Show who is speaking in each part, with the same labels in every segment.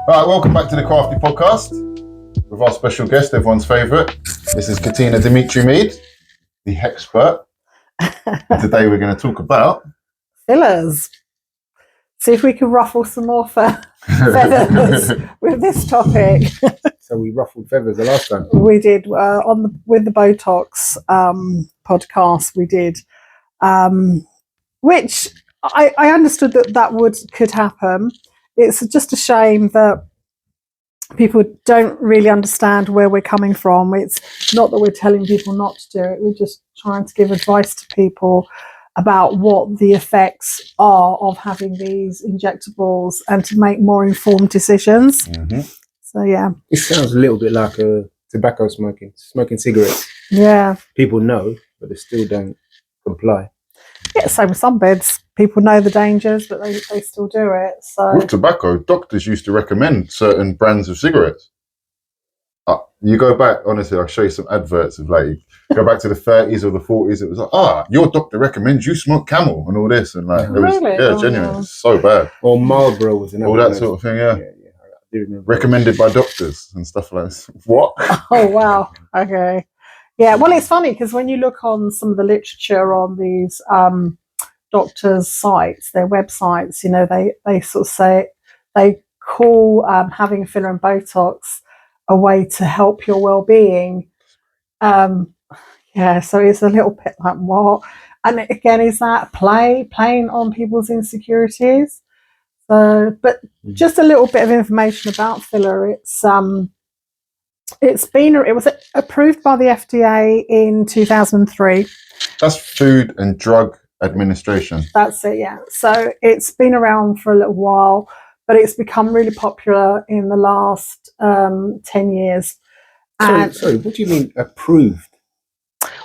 Speaker 1: Right, welcome back to the Crafty Podcast with our special guest, everyone's favourite. This is Katina Demetri-Meade, the expert. And today we're going to talk about
Speaker 2: fillers. See if we can ruffle some more feathers with this topic.
Speaker 3: So we ruffled feathers the last time.
Speaker 2: We did with the BOTOX podcast. We did, which I understood that could happen. It's just a shame that people don't really understand where we're coming from. It's not that we're telling people not to do it. We're just trying to give advice to people about what the effects are of having these injectables and to make more informed decisions. Mm-hmm. So, yeah.
Speaker 3: It sounds a little bit like tobacco smoking cigarettes.
Speaker 2: Yeah.
Speaker 3: People know, but they still don't comply.
Speaker 2: Yeah, same with sunbeds. People know the dangers, but they still do it. So
Speaker 1: with tobacco, doctors used to recommend certain brands of cigarettes. You go back, honestly, I'll show you some adverts of go back to the 30s or the 40s. It was like, your doctor recommends you smoke Camel and all this, and
Speaker 2: really?
Speaker 1: Genuine. It's so bad.
Speaker 3: Or Marlboro was another.
Speaker 1: All that sort of thing, yeah. I do remember. Recommended by doctors and stuff like this. What?
Speaker 2: Oh wow. Okay. Yeah. Well, it's funny because when you look on some of the literature on these doctors' sites, their websites, they sort of say they call having a filler and Botox a way to help your well-being. So it's a little bit like what? And again, is that playing on people's insecurities? So, but just a little bit of information about filler. It was approved by the FDA in 2003.
Speaker 1: That's Food and Drug Administration.
Speaker 2: That's it, yeah. So it's been around for a little while, but it's become really popular in the last 10 years.
Speaker 3: Sorry, what do you mean approved?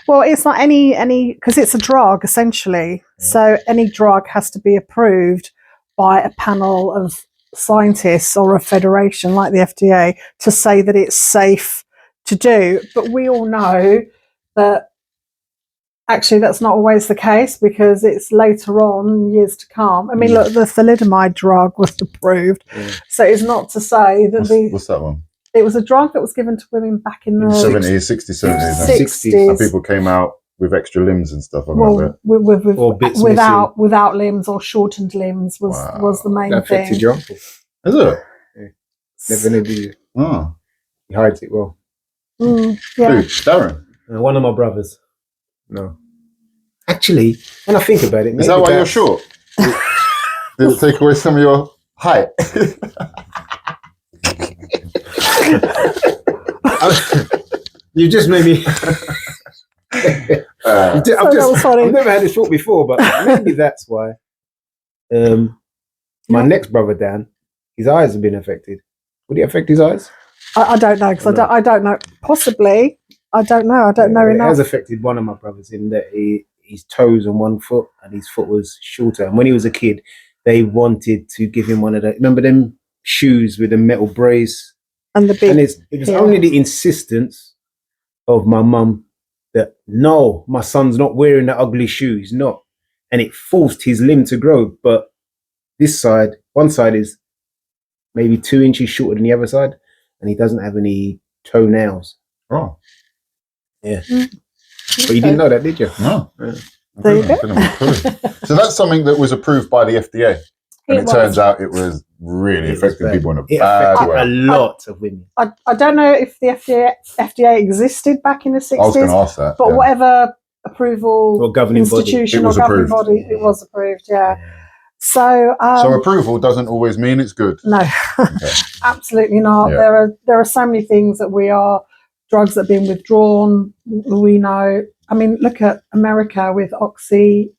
Speaker 2: Well, it's not any because it's a drug essentially. Yeah. So any drug has to be approved by a panel of scientists or a federation like the FDA to say that it's safe to do. But we all know that actually that's not always the case because it's later on, years to come. I mean, look, the thalidomide drug was approved. Yeah. So it's not to say that
Speaker 1: what's that one?
Speaker 2: It was a drug that was given to women back in the
Speaker 1: 70s, 60s, 70s. And people came out with extra limbs and stuff.
Speaker 2: Without limbs or shortened limbs was the main thing. That
Speaker 3: affected your uncle.
Speaker 1: Is it?
Speaker 3: Yeah. Never knew you. Oh. He hides it well.
Speaker 2: Yeah.
Speaker 1: Who? Darren?
Speaker 3: One of my brothers. No. Actually, when I think about it...
Speaker 1: Is that why you're short? Did it take away some of your height?
Speaker 3: You just made me... I've never had a short before, but maybe that's why. My next brother, Dan, his eyes have been affected. Would it affect his eyes?
Speaker 2: I don't know, because I don't know. Possibly. I don't know. I don't know enough.
Speaker 3: It has affected one of my brothers in that his toes on one foot and his foot was shorter. And when he was a kid, they wanted to give him one of the... Remember them shoes with the metal brace?
Speaker 2: And the big...
Speaker 3: And it was only the insistence of my mum that, no, my son's not wearing that ugly shoe. He's not. And it forced his limb to grow. But one side is maybe 2 inches shorter than the other side. And he doesn't have any toenails.
Speaker 1: Oh.
Speaker 3: Yeah. But you didn't know that, did you?
Speaker 1: No.
Speaker 2: Yeah. There you go.
Speaker 1: So that's something that was approved by the FDA. And it turns out it was really affecting people in a bad way.
Speaker 3: A lot of women.
Speaker 2: I don't know if the FDA existed back in the 60s.
Speaker 1: I was going to ask that.
Speaker 2: But whatever approval
Speaker 3: or governing
Speaker 2: institution
Speaker 1: body.
Speaker 2: or governing body, it was approved, yeah. So
Speaker 1: approval doesn't always mean it's good.
Speaker 2: No, okay. Absolutely not. Yeah. There are so many things that drugs that have been withdrawn. We know. I mean, look at America with the Oxy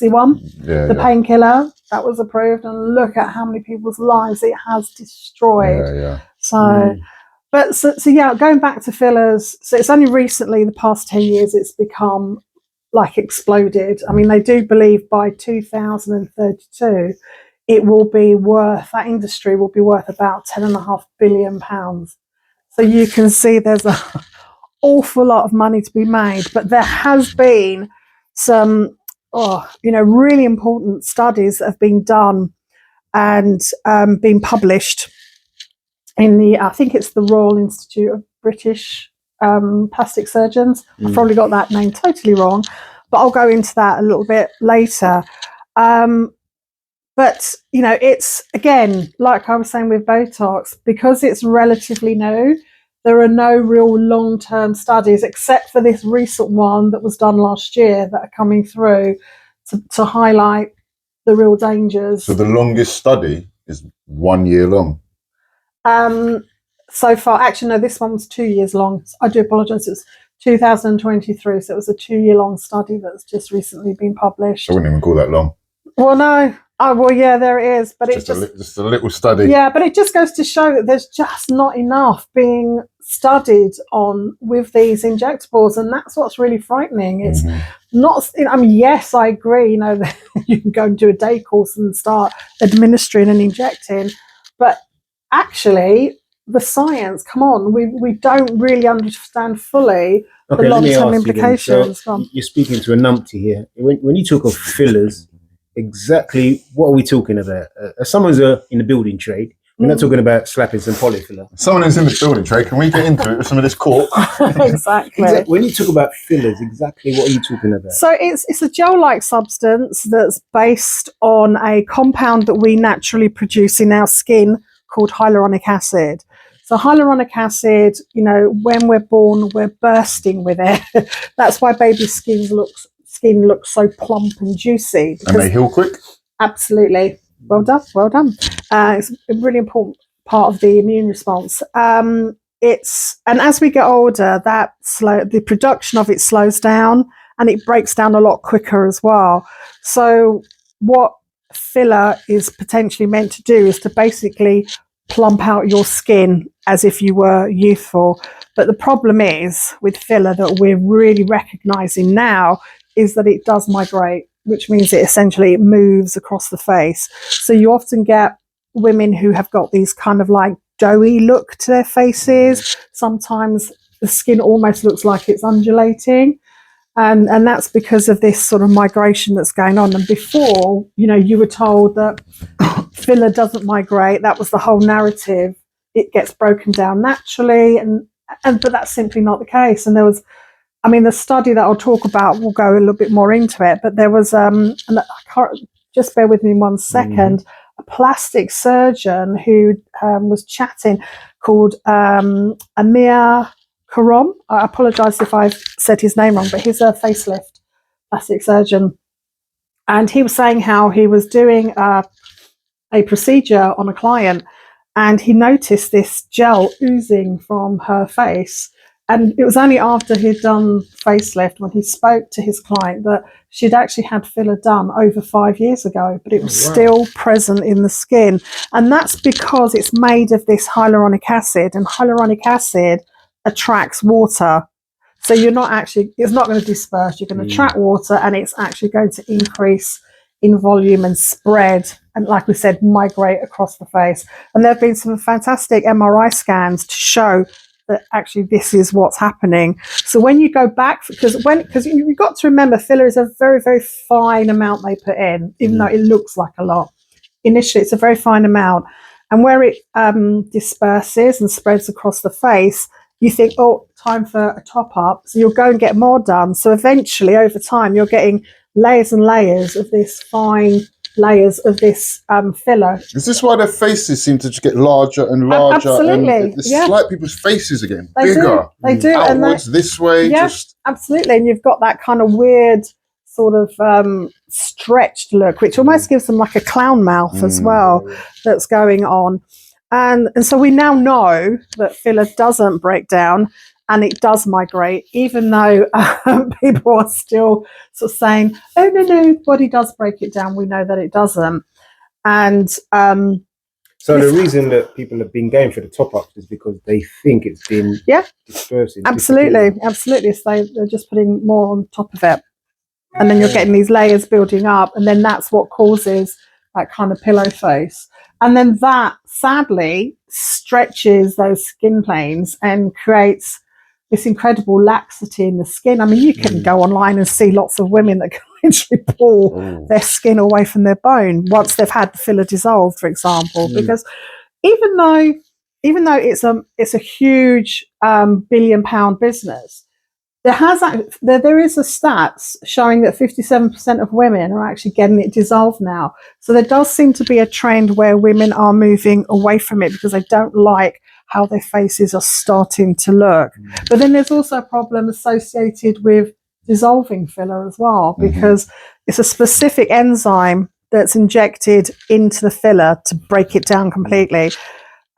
Speaker 2: one, the painkiller that was approved, and look at how many people's lives it has destroyed. So going back to fillers. So it's only recently, the past 10 years, it's become like exploded. I mean, they do believe by 2032, that industry will be worth about £10.5 billion. So you can see there's an awful lot of money to be made, but there has been some really important studies that have been done and been published in I think it's the Royal Institute of British Plastic Surgeons. I've probably got that name totally wrong, but I'll go into that a little bit later. But, it's, again, like I was saying with Botox, because it's relatively new, there are no real long-term studies except for this recent one that was done last year that are coming through to highlight the real dangers.
Speaker 1: So the longest study is 1 year long?
Speaker 2: So far, actually, no, this one was 2 years long. I do apologise. It was 2023, so it was a 2-year-long study that's just recently been published.
Speaker 1: I wouldn't even call that long.
Speaker 2: Well, no. Oh, well, yeah, there it is. But it's
Speaker 1: just a little study.
Speaker 2: Yeah, but it just goes to show that there's just not enough being studied on with these injectables, and that's what's really frightening. It's not. Yes, I agree. That you can go and do a day course and start administering and injecting, but actually, the science. Come on, we don't really understand fully the long-term implications.
Speaker 3: So you're speaking to a numpty here. When you talk of fillers. Exactly what are we talking about? Someone's in the building trade. We're not talking about slapping some polyfiller.
Speaker 1: Someone who's in the building trade, can we get into it with some of this cork?
Speaker 2: Exactly.
Speaker 3: When you talk about fillers, exactly what are you talking about?
Speaker 2: So it's a gel-like substance that's based on a compound that we naturally produce in our skin called hyaluronic acid. So hyaluronic acid, when we're born, we're bursting with it. That's why baby skin looks so plump and juicy.
Speaker 1: And they heal quick?
Speaker 2: Absolutely. Well done. It's a really important part of the immune response. And as we get older, the production of it slows down and it breaks down a lot quicker as well. So what filler is potentially meant to do is to basically plump out your skin as if you were youthful. But the problem is with filler that we're really recognizing now is that it does migrate, which means it essentially moves across the face. So you often get women who have got these kind of like doughy look to their faces. Sometimes the skin almost looks like it's undulating. And that's because of this sort of migration that's going on. And before, you were told that filler doesn't migrate. That was the whole narrative. It gets broken down naturally. But that's simply not the case. And there was, the study that I'll talk about will go a little bit more into it, but there was, and I can't, just bear with me 1 second, a plastic surgeon who was chatting called Amir Karam. I apologise if I've said his name wrong, but he's a facelift plastic surgeon. And he was saying how he was doing a procedure on a client and he noticed this gel oozing from her face. And it was only after he'd done facelift when he spoke to his client that she'd actually had filler done over 5 years ago, but it was still present in the skin. And that's because it's made of this hyaluronic acid, and hyaluronic acid attracts water. So it's not going to disperse, you're going to attract water, and it's actually going to increase in volume and spread, and like we said, migrate across the face. And there have been some fantastic MRI scans to show that actually this is what's happening. So when you go back, because you've got to remember, filler is a very, very fine amount they put in, even though it looks like a lot. Initially, it's a very fine amount. And where it disperses and spreads across the face, you think, oh, time for a top up. So you'll go and get more done. So eventually, over time, you're getting layers and layers of this fine layers of this filler.
Speaker 1: Is this why their faces seem to just get larger and larger?
Speaker 2: Absolutely.
Speaker 1: And it's like people's faces again,
Speaker 2: they
Speaker 1: bigger.
Speaker 2: They do.
Speaker 1: Outwards, this way.
Speaker 2: Yeah, absolutely. And you've got that kind of weird sort of stretched look, which almost gives them like a clown mouth as well, that's going on. And so we now know that filler doesn't break down and it does migrate, even though people are still sort of saying, oh, no, body does break it down. We know that it doesn't. And
Speaker 3: so the reason that people have been going for the top-ups is because they think it's been dispersing.
Speaker 2: Absolutely. So they're just putting more on top of it. And then you're getting these layers building up, and then that's what causes that kind of pillow face. And then that, sadly, stretches those skin planes and creates this incredible laxity in the skin. I mean, you can go online and see lots of women that literally pull their skin away from their bone once they've had the filler dissolved, for example. Because even though it's a huge £1 billion business, there is a stats showing that 57% of women are actually getting it dissolved now. So there does seem to be a trend where women are moving away from it because they don't like how their faces are starting to look. But then there's also a problem associated with dissolving filler as well, because it's a specific enzyme that's injected into the filler to break it down completely,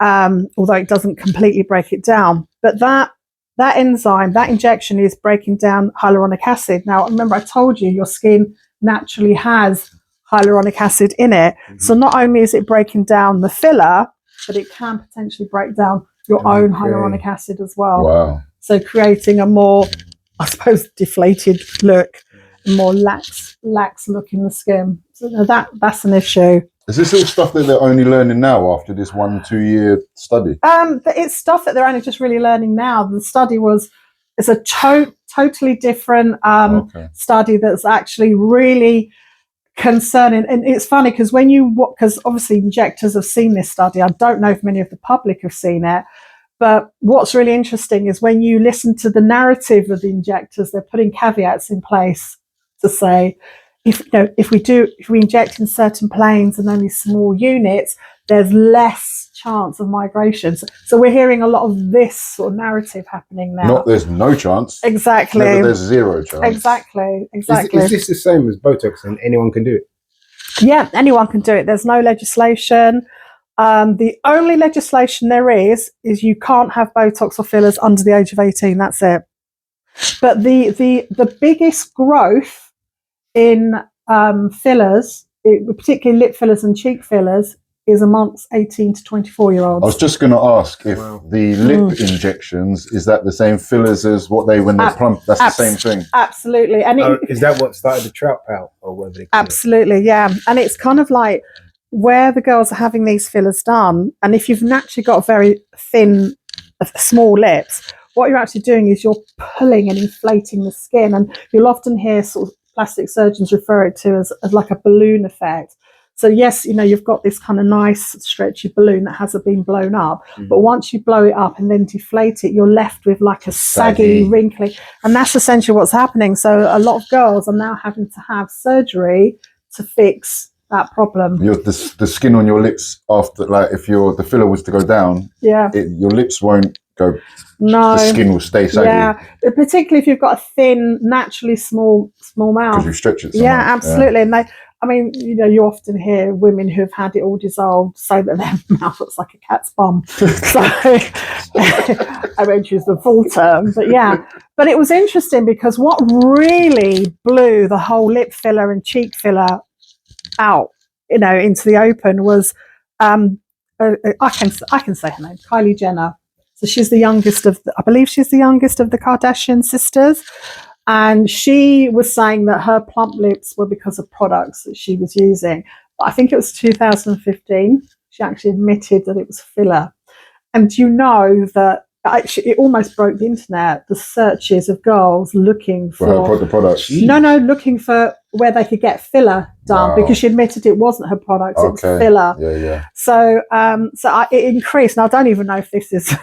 Speaker 2: although it doesn't completely break it down. But that enzyme, that injection is breaking down hyaluronic acid. Now, remember I told you your skin naturally has hyaluronic acid in it. So not only is it breaking down the filler, but it can potentially break down your own hyaluronic acid as well.
Speaker 1: Wow.
Speaker 2: So creating a more, I suppose, deflated look, a more lax look in the skin. So that's an issue.
Speaker 1: Is this all stuff that they're only learning now after this 1-2 year study?
Speaker 2: It's stuff that they're only just really learning now. The study it's a totally different study that's actually really concerning. And it's funny because because obviously injectors have seen this study. I don't know if many of the public have seen it, but what's really interesting is when you listen to the narrative of the injectors, they're putting caveats in place to say, if we inject in certain planes and only small units, there's less chance of migrations. So we're hearing a lot of this sort of narrative happening now.
Speaker 1: Not there's no chance.
Speaker 2: Exactly.
Speaker 1: Never there's zero chance.
Speaker 2: Exactly.
Speaker 3: Is this the same as Botox and anyone can do it?
Speaker 2: Yeah, anyone can do it. There's no legislation. The only legislation there is you can't have Botox or fillers under the age of 18. That's it. But the biggest growth in fillers, particularly lip fillers and cheek fillers, is amongst 18 to 24-year-olds.
Speaker 1: I was just going to ask if the lip injections, is that the same fillers as what when they're plump? That's the same thing.
Speaker 2: Absolutely. And
Speaker 3: is that what started the trout pout or whatever they call
Speaker 2: absolutely, yeah. And it's kind of like where the girls are having these fillers done, and if you've naturally got very thin, small lips, what you're actually doing is you're pulling and inflating the skin, and you'll often hear sort of plastic surgeons refer it to as like a balloon effect. So yes, you've got this kind of nice stretchy balloon that hasn't been blown up, but once you blow it up and then deflate it, you're left with like a saggy, wrinkly, and that's essentially what's happening. So a lot of girls are now having to have surgery to fix that problem.
Speaker 1: The skin on your lips after, like, if the filler was to go down, your lips won't go.
Speaker 2: No,
Speaker 1: the skin will stay saggy.
Speaker 2: Yeah, particularly if you've got a thin, naturally small mouth.
Speaker 1: Because you stretch it so
Speaker 2: yeah,
Speaker 1: much.
Speaker 2: Absolutely. And you often hear women who've had it all dissolved say that their mouth looks like a cat's bum. So I won't use the full term, but yeah. But it was interesting because what really blew the whole lip filler and cheek filler out, into the open was I can say her name, Kylie Jenner. So she's the youngest I believe she's the youngest of the Kardashian sisters. And she was saying that her plump lips were because of products that she was using. But I think it was 2015. She actually admitted that it was filler. And that it almost broke the internet, the searches of girls looking for
Speaker 1: the products.
Speaker 2: No, looking for where they could get filler done, because she admitted it wasn't her products, it was filler.
Speaker 1: Yeah.
Speaker 2: So it increased, and I don't even know if this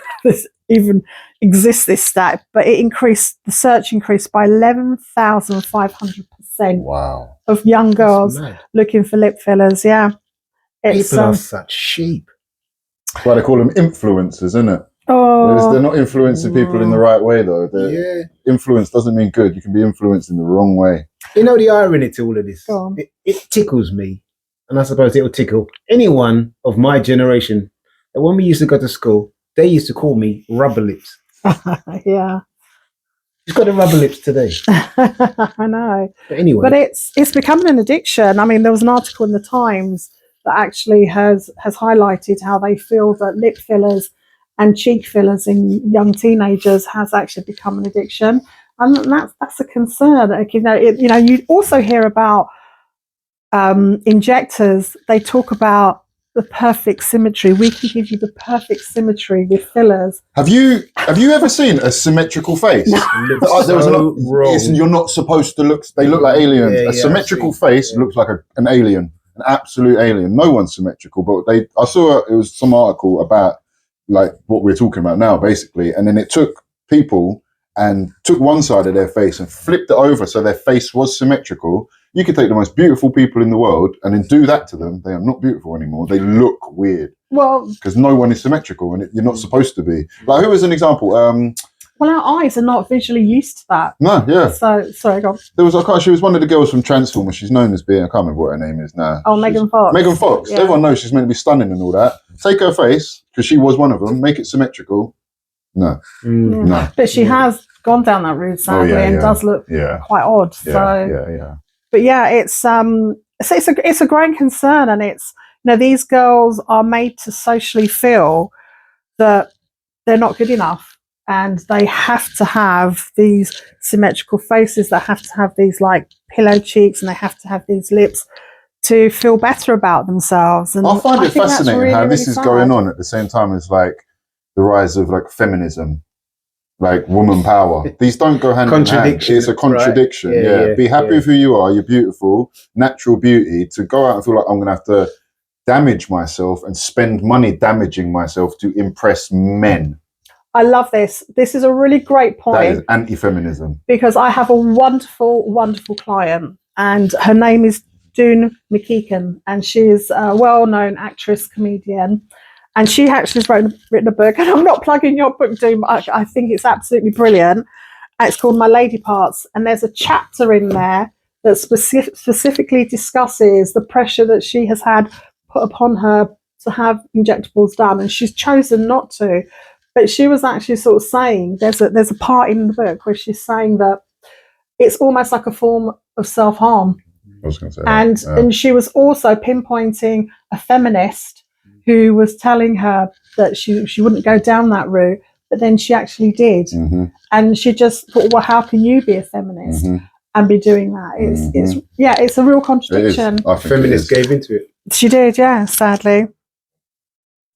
Speaker 2: even exists, this stat, but the search increased by 11,500%.
Speaker 1: Wow.
Speaker 2: Of young girls looking for lip fillers. Yeah.
Speaker 3: People are such sheep.
Speaker 1: That's why they call them influencers, isn't it?
Speaker 2: Oh,
Speaker 1: they're not influencing people in the right way, though. Influence doesn't mean good. You can be influenced in the wrong way.
Speaker 3: The irony to all of this, it tickles me, and I suppose it will tickle anyone of my generation, that when we used to go to school, they used to call me rubber lips.
Speaker 2: Yeah.
Speaker 3: She's got the rubber lips today.
Speaker 2: I know.
Speaker 3: But anyway.
Speaker 2: But it's becoming an addiction. I mean, there was an article in the Times that actually has highlighted how they feel that lip fillers and cheek fillers in young teenagers has actually become an addiction, and that's a concern. You also hear about injectors. They talk about the perfect symmetry. We can give you the perfect symmetry with fillers.
Speaker 1: Have you ever seen a symmetrical face? You're not supposed to look. They look like aliens. A symmetrical face looks like an alien, an absolute alien. No one's symmetrical, but I saw it was some article about like what we're talking about now, basically, and then it took people and took one side of their face and flipped it over so their face was symmetrical. You could take the most beautiful people in the world and then do that to them. They are not beautiful anymore. They look weird. Well, because no one is symmetrical, and you're not supposed to be. Like, who is an example?
Speaker 2: Well, our eyes are not visually used to that.
Speaker 1: No, yeah.
Speaker 2: So, sorry, go on.
Speaker 1: She was one of the girls from Transformers. She's known as being, I can't remember what her name is now.
Speaker 2: Oh, Megan Fox.
Speaker 1: Megan Fox. Yeah. Everyone knows she's meant to be stunning and all that. Take her face, because she was one of them, make it symmetrical. No. No.
Speaker 2: But she has gone down that route, sadly, and does look quite odd.
Speaker 1: Yeah.
Speaker 2: But yeah, it's a growing concern, and it's, you know, these girls are made to socially feel that they're not good enough, and they have to have these symmetrical faces, they have to have these like pillow cheeks, and they have to have these lips to feel better about themselves. And
Speaker 1: I find it fascinating how this is going on at the same time as like the rise of like feminism. Like woman power. These don't go hand in hand. It's a contradiction. Right? Yeah. Be happy with who you are. You're beautiful. Natural beauty. To go out and feel like I'm going to have to damage myself and spend money damaging myself to impress men.
Speaker 2: I love this. This is a really great point.
Speaker 1: That is anti-feminism.
Speaker 2: Because I have a wonderful, wonderful client, and her name is Demetri-Meade, and she is a well-known actress, comedian. And she actually has written a book, and I'm not plugging your book, Doom. I think it's absolutely brilliant. It's called My Lady Parts, and there's a chapter in there that specifically discusses the pressure that she has had put upon her to have injectables done, and she's chosen not to. But she was actually sort of saying, there's a part in the book where she's saying that it's almost like a form of self-harm.
Speaker 1: I was going to say
Speaker 2: and she was also pinpointing a feminist who was telling her that she wouldn't go down that route, but then she actually did. Mm-hmm. And she just thought, well, how can you be a feminist and be doing that? It's a real contradiction.
Speaker 3: Feminists gave into it.
Speaker 2: She did, yeah, sadly.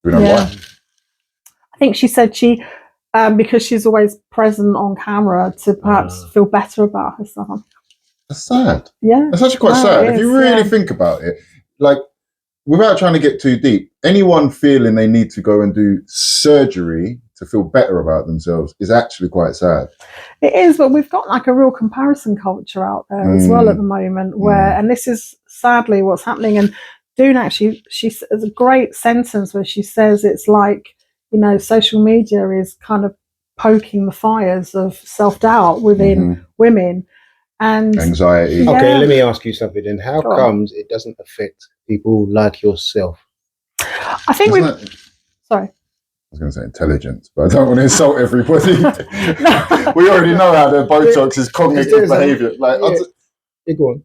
Speaker 1: We know why.
Speaker 2: I think she said because she's always present on camera, to perhaps feel better about herself.
Speaker 1: That's sad.
Speaker 2: Yeah.
Speaker 1: That's actually quite sad. If you really think about it, like, without trying to get too deep, anyone feeling they need to go and do surgery to feel better about themselves is actually quite sad.
Speaker 2: It is, but we've got like a real comparison culture out there as well at the moment, and this is sadly what's happening. And Doon actually, she has a great sentence where she says it's like, you know, social media is kind of poking the fires of self-doubt within women. And
Speaker 1: anxiety.
Speaker 2: Yeah.
Speaker 3: Okay, let me ask you something then. How comes it doesn't affect people like yourself?
Speaker 2: I think sorry.
Speaker 1: I was going to say intelligence, but I don't want to insult everybody. We already know how the BOTOX is cognitive behaviour. Like,
Speaker 3: go on.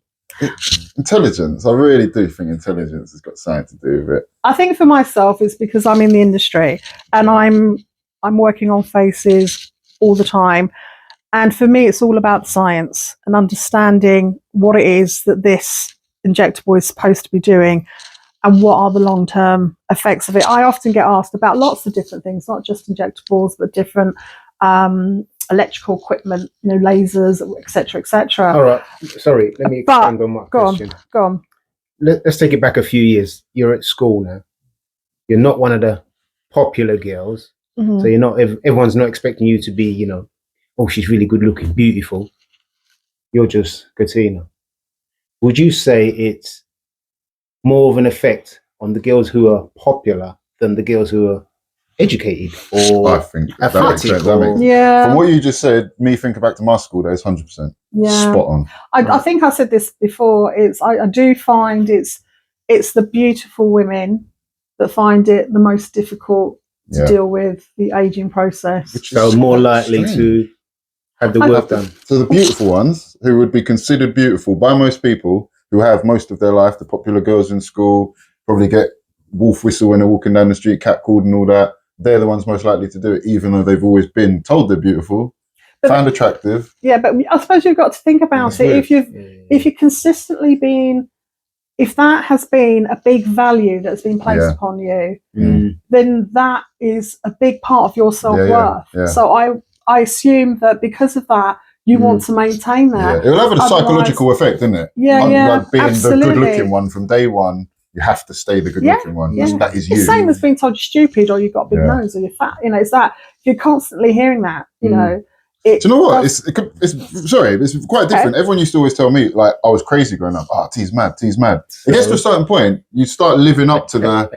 Speaker 1: Intelligence. I really do think intelligence has got something to do with it.
Speaker 2: I think for myself, it's because I'm in the industry and I'm working on faces all the time. And for me, it's all about science and understanding what it is that this injectable is supposed to be doing and what are the long-term effects of it. I often get asked about lots of different things, not just injectables, but different electrical equipment, you know, lasers, etc., etc.
Speaker 3: All right. Sorry, let me expand on my question.
Speaker 2: Go on.
Speaker 3: Let's take it back a few years. You're at school now. You're not one of the popular girls. So you're not, everyone's not expecting you to be, you know, oh, she's really good looking, beautiful. You're just Katina. Would you say it's more of an effect on the girls who are popular than the girls who are educated or
Speaker 1: I think that makes sense. From what you just said, me thinking back to my school days, 100%.
Speaker 2: Yeah.
Speaker 1: Spot on.
Speaker 2: I think I said this before. I do find it's the beautiful women that find it the most difficult to deal with the aging process.
Speaker 3: Which is more likely to have the work done.
Speaker 1: So the beautiful ones, who would be considered beautiful by most people, who have most of their life, the popular girls in school, probably get wolf whistle when they're walking down the street, cat called and all that, they're the ones most likely to do it, even though they've always been told they're beautiful, found attractive.
Speaker 2: Yeah, but I suppose you've got to think about it. If you've consistently been if that has been a big value that's been placed upon you, then that is a big part of your self-worth. So I assume that because of that, you want to maintain that.
Speaker 1: It will have a psychological effect, isn't it? Like being
Speaker 2: absolutely.
Speaker 1: the good-looking one from day one, you have to stay the good-looking one. That is you.
Speaker 2: It's the same as being told you're stupid or you've got a big nose or you're fat. You know, it's that if you're constantly hearing that, you know.
Speaker 1: Do you know what? It's quite different. Everyone used to always tell me like I was crazy growing up. T's mad, T's mad. It gets to a certain point, you start living up to the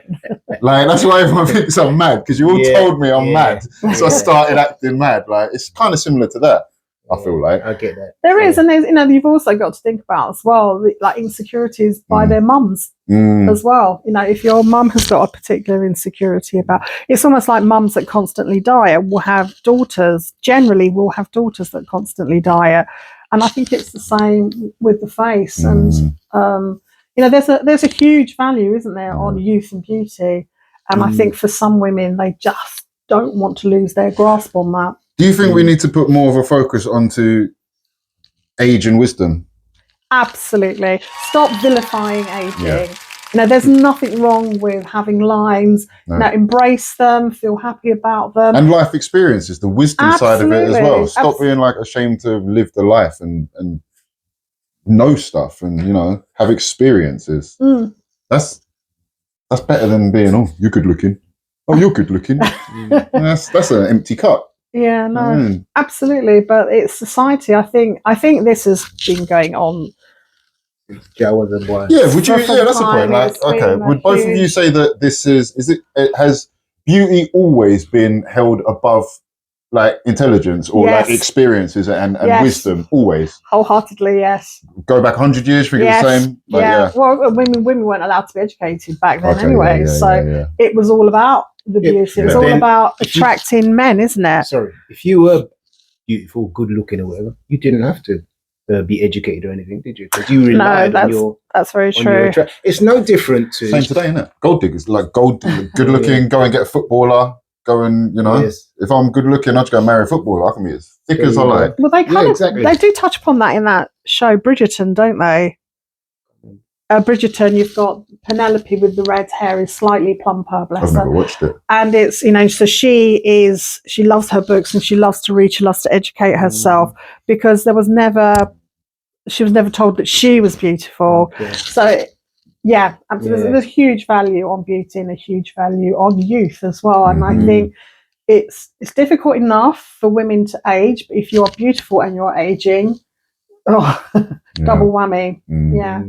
Speaker 1: like. That's why everyone thinks I'm mad because you all told me I'm mad, so I started acting mad. Like it's kind of similar to that. I feel like
Speaker 3: I get that.
Speaker 2: There is, and there's you've also got to think about as well, like insecurities by their mums as well. You know, if your mum has got a particular insecurity about, it's almost like mums that constantly diet will have daughters. Generally, will have daughters that constantly diet, and I think it's the same with the face. And you know, there's a huge value, isn't there, on youth and beauty, and I think for some women they just don't want to lose their grasp on that.
Speaker 1: Do you think we need to put more of a focus onto age and wisdom?
Speaker 2: Absolutely. Stop vilifying aging. You know, there's nothing wrong with having lines. No. You know, embrace them, feel happy about them.
Speaker 1: And life experiences, the wisdom side of it as well. Stop being like ashamed to live the life and know stuff and, you know, have experiences. That's better than being, you're good looking. Oh, you're good looking. That's an empty cup.
Speaker 2: Yeah, no, absolutely. But it's society. I think this has been going on.
Speaker 3: Joe was a boy.
Speaker 1: Yeah, would you? Yeah, that's the point. Like, okay, would both of you say that this it has beauty always been held above like intelligence or like experiences and wisdom? Always.
Speaker 2: Wholeheartedly, yes.
Speaker 1: Go back 100 years, think it's the same. Like,
Speaker 2: Well, women weren't allowed to be educated back then anyway. It was all about the beauty. It was all about attracting men, isn't it?
Speaker 3: Sorry, if you were beautiful, good looking, or whatever, you didn't have to be educated or anything, did you? Because you relied on your.
Speaker 2: That's very true.
Speaker 3: It's no different to
Speaker 1: same today, isn't it? Gold diggers, like good looking. Go and get a footballer. Go and if I'm good looking, I'll just go and marry a footballer. I can be as thick as I like.
Speaker 2: Well, they kind of they do touch upon that in that show Bridgerton, don't they? Bridgerton, you've got Penelope with the red hair is slightly plumper, bless her.
Speaker 1: I've never watched it.
Speaker 2: And it's, so she loves her books and she loves to read, she loves to educate herself because she was never told that she was beautiful. Okay. So, there's a huge value on beauty and a huge value on youth as well. And I think it's difficult enough for women to age, but if you're beautiful and you're aging, double whammy. Yeah.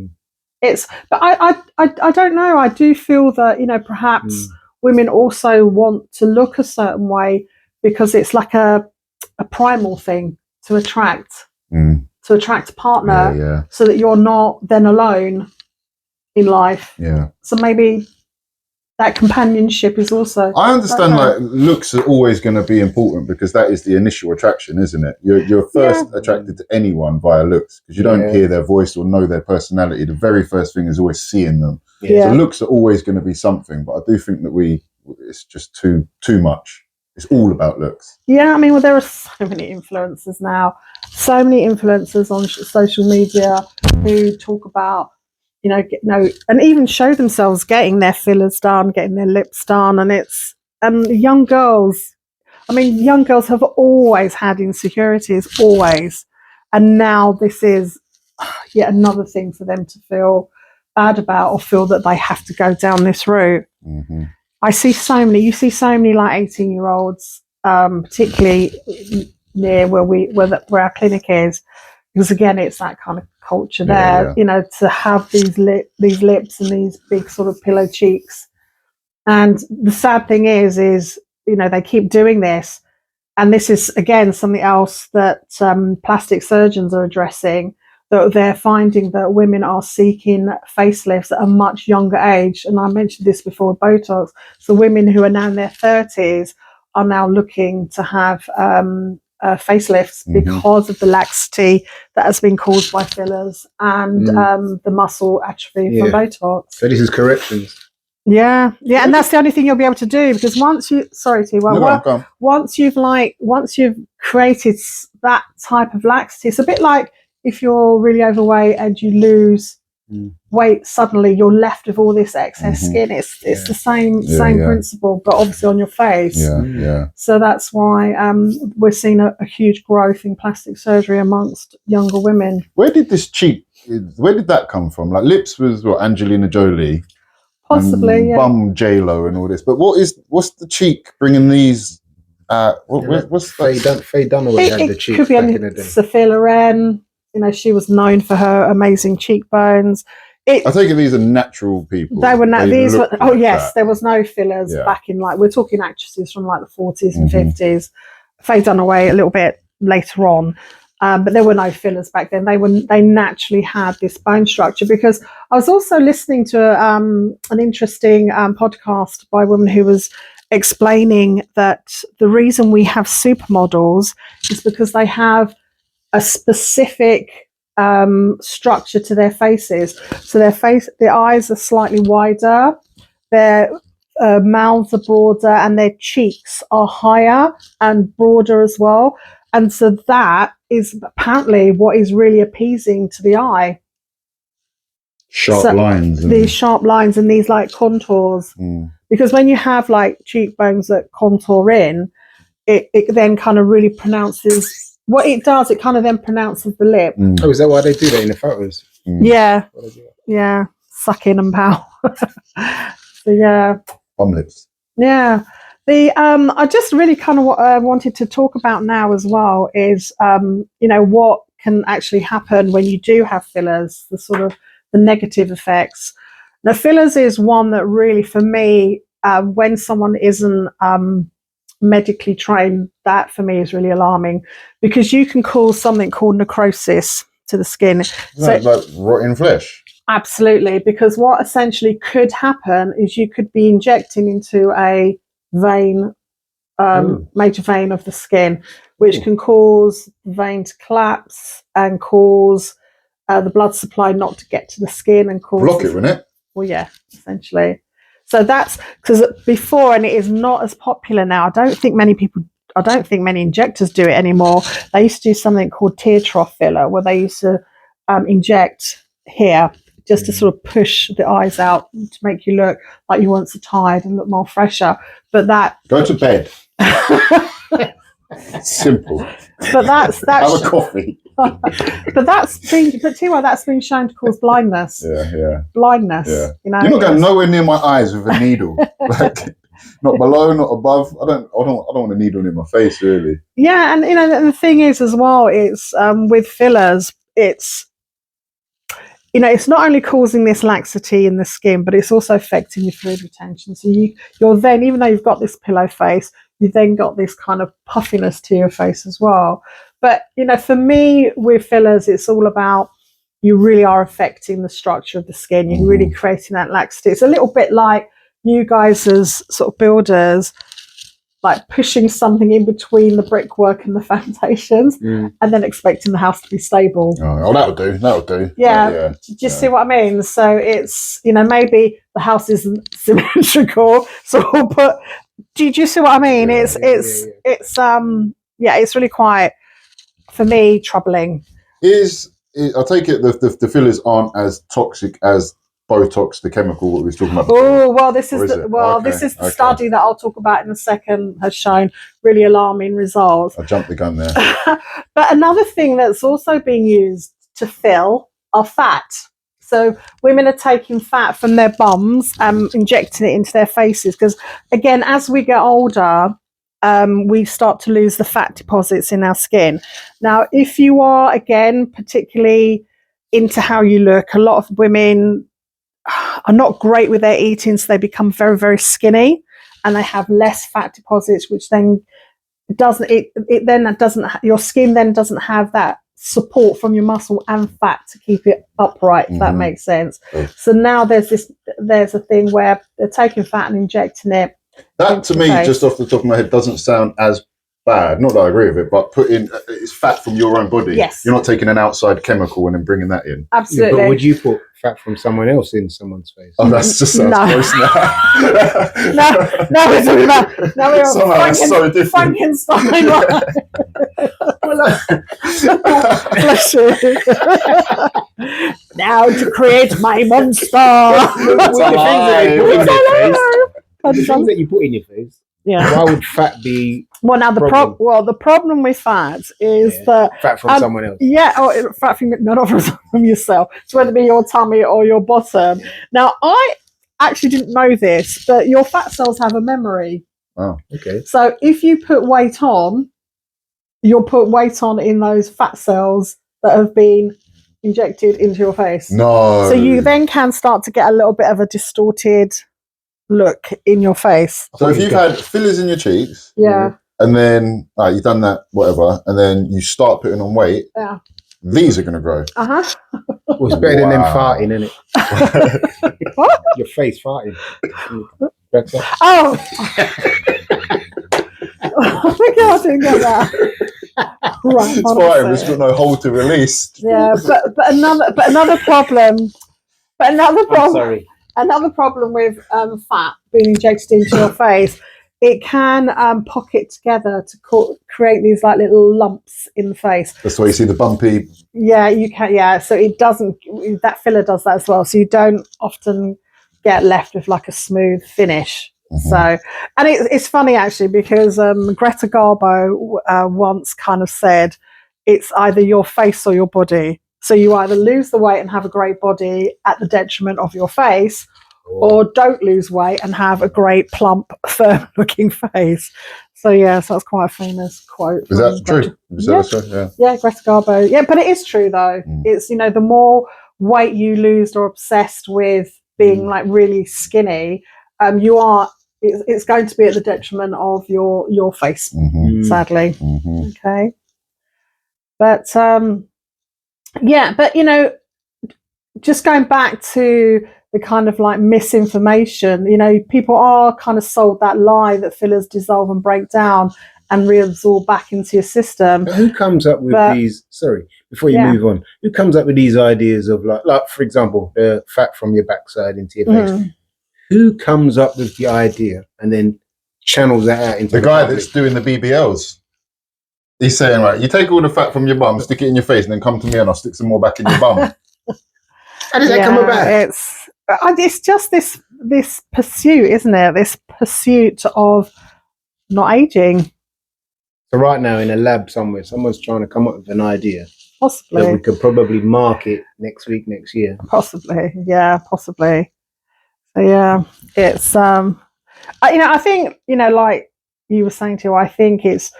Speaker 2: But I don't know. I do feel that, perhaps women also want to look a certain way because it's like a primal thing to attract a partner so that you're not then alone in life. Yeah. So maybe that companionship is also.
Speaker 1: I understand like looks are always going to be important because that is the initial attraction, isn't it? You're first attracted to anyone via looks because you don't hear their voice or know their personality. The very first thing is always seeing them. Yeah. So looks are always going to be something, but I do think that it's just too much. It's all about looks.
Speaker 2: Yeah, I mean, there are so many influencers now, so many influencers on social media who talk about, and even show themselves getting their fillers done, getting their lips done, and young girls have always had insecurities, always, and now this is yet another thing for them to feel bad about or feel that they have to go down this route. Mm-hmm. You see so many like 18-year-olds, particularly near where our clinic is, because again, it's that kind of culture there, to have these lips and these big sort of pillow cheeks. And the sad thing is, they keep doing this. And this is, again, something else that plastic surgeons are addressing, that they're finding that women are seeking facelifts at a much younger age. And I mentioned this before, Botox. So women who are now in their 30s are now looking to have facelifts because of the laxity that has been caused by fillers and the muscle atrophy from Botox.
Speaker 3: So this is corrections.
Speaker 2: Yeah, and that's the only thing you'll be able to do because once you've created that type of laxity, it's a bit like if you're really overweight and you lose wait, suddenly you're left with all this excess skin. It's the same principle, but obviously on your face. So that's why we're seeing a huge growth in plastic surgery amongst younger women.
Speaker 1: Where did that come from? Like lips was what, Angelina Jolie,
Speaker 2: possibly,
Speaker 1: bum J-Lo and all this. But what's the cheek bringing these? What's
Speaker 3: Faye Dunaway had the cheek
Speaker 2: could be
Speaker 3: back in the day.
Speaker 2: Sophia Loren. You know, she was known for her amazing cheekbones.
Speaker 1: I take it these are natural people.
Speaker 2: They were these were. Oh yes, there was no fillers back in, like, we're talking actresses from like the 40s and 50s. Faye Dunaway a little bit later on, but there were no fillers back then. They naturally had this bone structure. Because I was also listening to an interesting podcast by a woman who was explaining that the reason we have supermodels is because they have a specific structure to their faces. So their eyes are slightly wider, their mouths are broader, and their cheeks are higher and broader as well. And so that is apparently what is really appeasing to the eye.
Speaker 1: Sharp lines.
Speaker 2: These sharp lines and these like contours. Because when you have like cheekbones that contour in, it then kind of really pronounces. What it does, it kind of then pronounces the lip.
Speaker 3: Oh, is that why they do that in the photos?
Speaker 2: Yeah, suck in and pow. So yeah,
Speaker 1: bum lips.
Speaker 2: Yeah, I just really kind of wanted to talk about now as well is what can actually happen when you do have fillers, the sort of the negative effects. Now, fillers is one that really, for me, when someone isn't medically trained, that for me is really alarming, because you can cause something called necrosis to the skin.
Speaker 1: Like rotting flesh.
Speaker 2: Absolutely, because what essentially could happen is you could be injecting into a vein, major vein of the skin, which can cause the vein to collapse and cause the blood supply not to get to the skin and cause
Speaker 1: block it, wouldn't it?
Speaker 2: Well, yeah, essentially. So that's because before, and it is not as popular now. I don't think many injectors do it anymore. They used to do something called tear trough filler, where they used to inject here just to sort of push the eyes out to make you look like you weren't so tired and look more fresher. But that
Speaker 1: go to bed. Simple.
Speaker 2: But that's
Speaker 1: have a coffee.
Speaker 2: But that's been shown to cause blindness. Blindness.
Speaker 1: Yeah.
Speaker 2: You know,
Speaker 1: you're not going nowhere near my eyes with a needle. Like, not below, not above. I don't want a needle in my face, really.
Speaker 2: Yeah, and the thing is as well, it's with fillers, it's not only causing this laxity in the skin, but it's also affecting your fluid retention. So you're then, even though you've got this pillow face, you've then got this kind of puffiness to your face as well. But, for me, with fillers, it's all about, you really are affecting the structure of the skin. You're really creating that laxity. It's a little bit like you guys as sort of builders, like pushing something in between the brickwork and the foundations and then expecting the house to be stable.
Speaker 1: Oh, that'll do.
Speaker 2: Yeah. Do you see what I mean? So it's, maybe the house isn't symmetrical, but do you see what I mean? It's really quite, for me, troubling.
Speaker 1: I take it the fillers aren't as toxic as BOTOX, the chemical what we were talking about before.
Speaker 2: Oh, well, this is the study that I'll talk about in a second has shown really alarming results.
Speaker 1: I jumped the gun there.
Speaker 2: But another thing that's also being used to fill are fat. So women are taking fat from their bums and injecting it into their faces, because, again, as we get older, we start to lose the fat deposits in our skin. Now, if you are, again, particularly into how you look, a lot of women are not great with their eating, so they become very, very skinny, and they have less fat deposits, which then your skin then doesn't have that support from your muscle and fat to keep it upright, if that makes sense. So now there's a thing where they're taking fat and injecting it.
Speaker 1: That, to me, just off the top of my head, doesn't sound as bad. Not that I agree with it, but it's fat from your own body.
Speaker 2: Yes.
Speaker 1: You're not taking an outside chemical and then bringing that in.
Speaker 2: Absolutely.
Speaker 3: Yeah, but would you put fat from someone else in someo's face?
Speaker 1: Oh, that's just sounds gross now.
Speaker 2: No, we're talking about. Now we're
Speaker 1: on so different.
Speaker 2: Frankenstein. Bless you. Now to create my monster.
Speaker 3: The things that you put in your face.
Speaker 2: Yeah.
Speaker 3: Why would fat be?
Speaker 2: Well, now the problem with fat is that
Speaker 3: fat from someone else.
Speaker 2: Yeah, or fat from not from yourself. So whether it be your tummy or your bottom. Now, I actually didn't know this, but your fat cells have a memory.
Speaker 1: Oh,
Speaker 3: okay.
Speaker 2: So if you put weight on, you'll put weight on in those fat cells that have been injected into your face.
Speaker 1: No.
Speaker 2: So you then can start to get a little bit of a distorted look in your face.
Speaker 1: So if you've had fillers in your cheeks, and then you've done that, whatever, and then you start putting on weight, these are going to grow.
Speaker 2: Uh-huh.
Speaker 3: Well, it's better than them farting, isn't it?
Speaker 2: What?
Speaker 3: Your face farting.
Speaker 2: Oh. I think I didn't get that. Right,
Speaker 1: it's fine. There's got no hole to release.
Speaker 2: Yeah, but another problem.
Speaker 3: Sorry.
Speaker 2: Another problem with fat being injected into your face, it can pocket together to create these like little lumps in the face.
Speaker 1: That's why you see the bumpy.
Speaker 2: Yeah, you can. Yeah, so it doesn't. That filler does that as well. So you don't often get left with like a smooth finish. Mm-hmm. So, and it's funny actually because Greta Garbo once kind of said it's either your face or your body. So you either lose the weight and have a great body at the detriment of your face, or don't lose weight and have a great, plump, firm-looking face. So so that's quite a famous quote.
Speaker 1: Is that true?
Speaker 2: Yeah, Greta Garbo. Yeah, but it is true though. It's the more weight you lose or obsessed with being like really skinny, you are. It's going to be at the detriment of your face, sadly. Mm-hmm. Okay, but but just going back to the kind of like misinformation, people are kind of sold that lie that fillers dissolve and break down and reabsorb back into your system.
Speaker 3: But who comes up with these? Sorry, before you move on, who comes up with these ideas of like for example, the fat from your backside into your face? Who comes up with the idea and then channels that out into
Speaker 1: the guy that's doing the BBLs? He's saying, right, you take all the fat from your bum, stick it in your face, and then come to me and I'll stick some more back in your bum. How does that come about?
Speaker 2: It's just this pursuit, isn't it? This pursuit of not aging.
Speaker 3: So right now in a lab somewhere, someone's trying to come up with an idea.
Speaker 2: Possibly.
Speaker 3: That we could probably market next week, next year.
Speaker 2: Possibly. Yeah, possibly. So it's I think like you were saying too, I think it's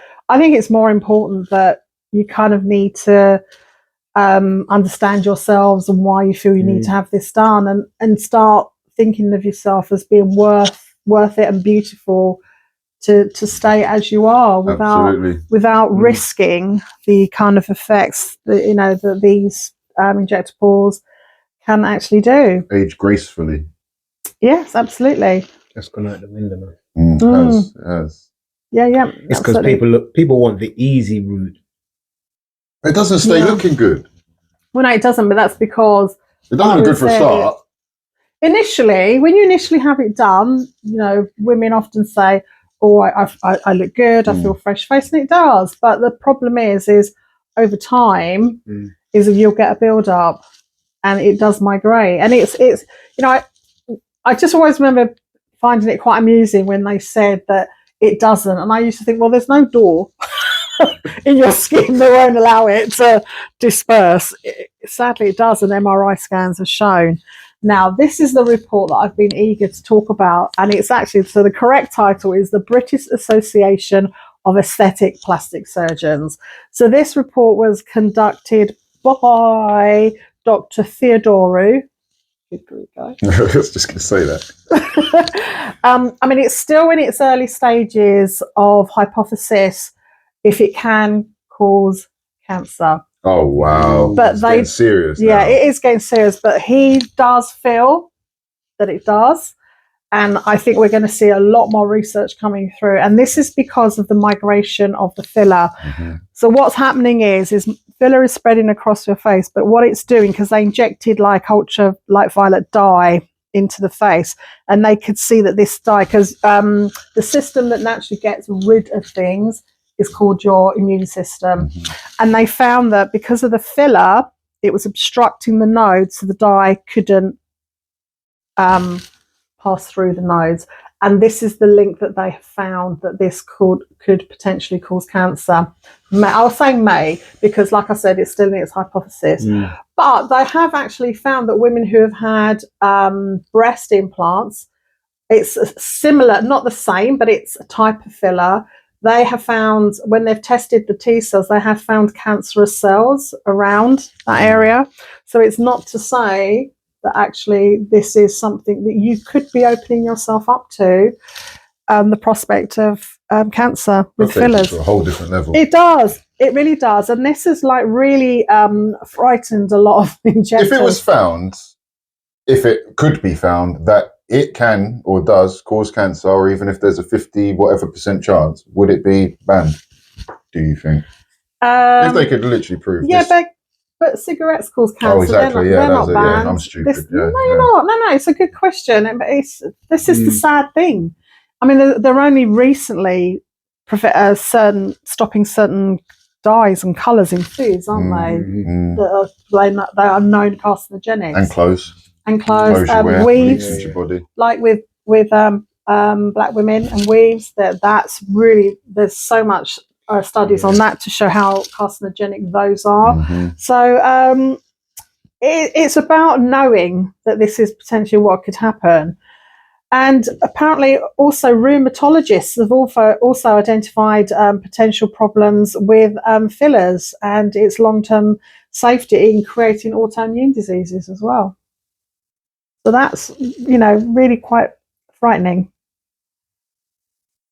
Speaker 2: more important that you kind of need to understand yourselves and why you feel you need to have this done, and start thinking of yourself as being worth it and beautiful to stay as you are without risking the kind of effects that that these injectables can actually do.
Speaker 1: Age gracefully.
Speaker 2: Yes, absolutely.
Speaker 3: That's gone out the window now.
Speaker 1: It has.
Speaker 2: Yeah.
Speaker 3: It's because people want the easy route.
Speaker 1: It doesn't stay looking good.
Speaker 2: Well, no, it doesn't, but that's because
Speaker 1: it doesn't look good for a start.
Speaker 2: Initially, when you initially have it done, women often say, "Oh, I look good, I feel fresh faced," and it does. But the problem is over time, is that you'll get a build up, and it does migrate, and it's I just always remember finding it quite amusing when they said that it doesn't. And I used to think, well, there's no door in your skin that won't allow it to disperse. Sadly, it does, and MRI scans have shown. Now, this is the report that I've been eager to talk about. And it's actually, so the correct title is the British Association of Aesthetic Plastic Surgeons. So this report was conducted by Dr. Theodoru.
Speaker 1: I was just going to say that.
Speaker 2: I mean, it's still in its early stages of hypothesis if it can cause cancer.
Speaker 1: Oh, wow.
Speaker 2: But
Speaker 1: it's getting serious now.
Speaker 2: Yeah, it is getting serious, but he does feel that it does. And I think we're going to see a lot more research coming through. And this is because of the migration of the filler. So what's happening is filler is spreading across your face, but what it's doing, because they injected like ultraviolet dye into the face, and they could see that this dye, because the system that naturally gets rid of things is called your immune system. And they found that because of the filler, it was obstructing the nodes, so the dye couldn't pass through the nodes. And this is the link that they have found, that this could potentially cause cancer. I was saying may because, like I said, it's still in its hypothesis. But they have actually found that women who have had breast implants, it's similar, not the same, but it's a type of filler. They have found, when they've tested the T cells, they have found cancerous cells around that area. So it's not to say that actually this is something that you could be opening yourself up to, the prospect of cancer with fillers.
Speaker 1: To a whole different level.
Speaker 2: It does. It really does. And this has like really frightened a lot of injectors.
Speaker 1: If it was found, if it could be found that it can or does cause cancer, or even if there's a 50% chance, would it be banned, do you think? If they could literally prove this.
Speaker 2: But cigarettes cause cancer.
Speaker 1: Oh, exactly.
Speaker 2: They're not banned.
Speaker 1: Yeah, I'm stupid.
Speaker 2: No, you're not. No, it's a good question. This is the sad thing. I mean, they're only recently stopping certain dyes and colours in foods, aren't they? They are known carcinogenic.
Speaker 1: And clothes.
Speaker 2: Weaves,
Speaker 1: your body.
Speaker 2: like with black women and weaves. That's really, there's so much studies on that to show how carcinogenic those are. So it's about knowing that this is potentially what could happen. And apparently also rheumatologists have also identified potential problems with fillers and its long-term safety in creating autoimmune diseases as well. So that's, really quite frightening.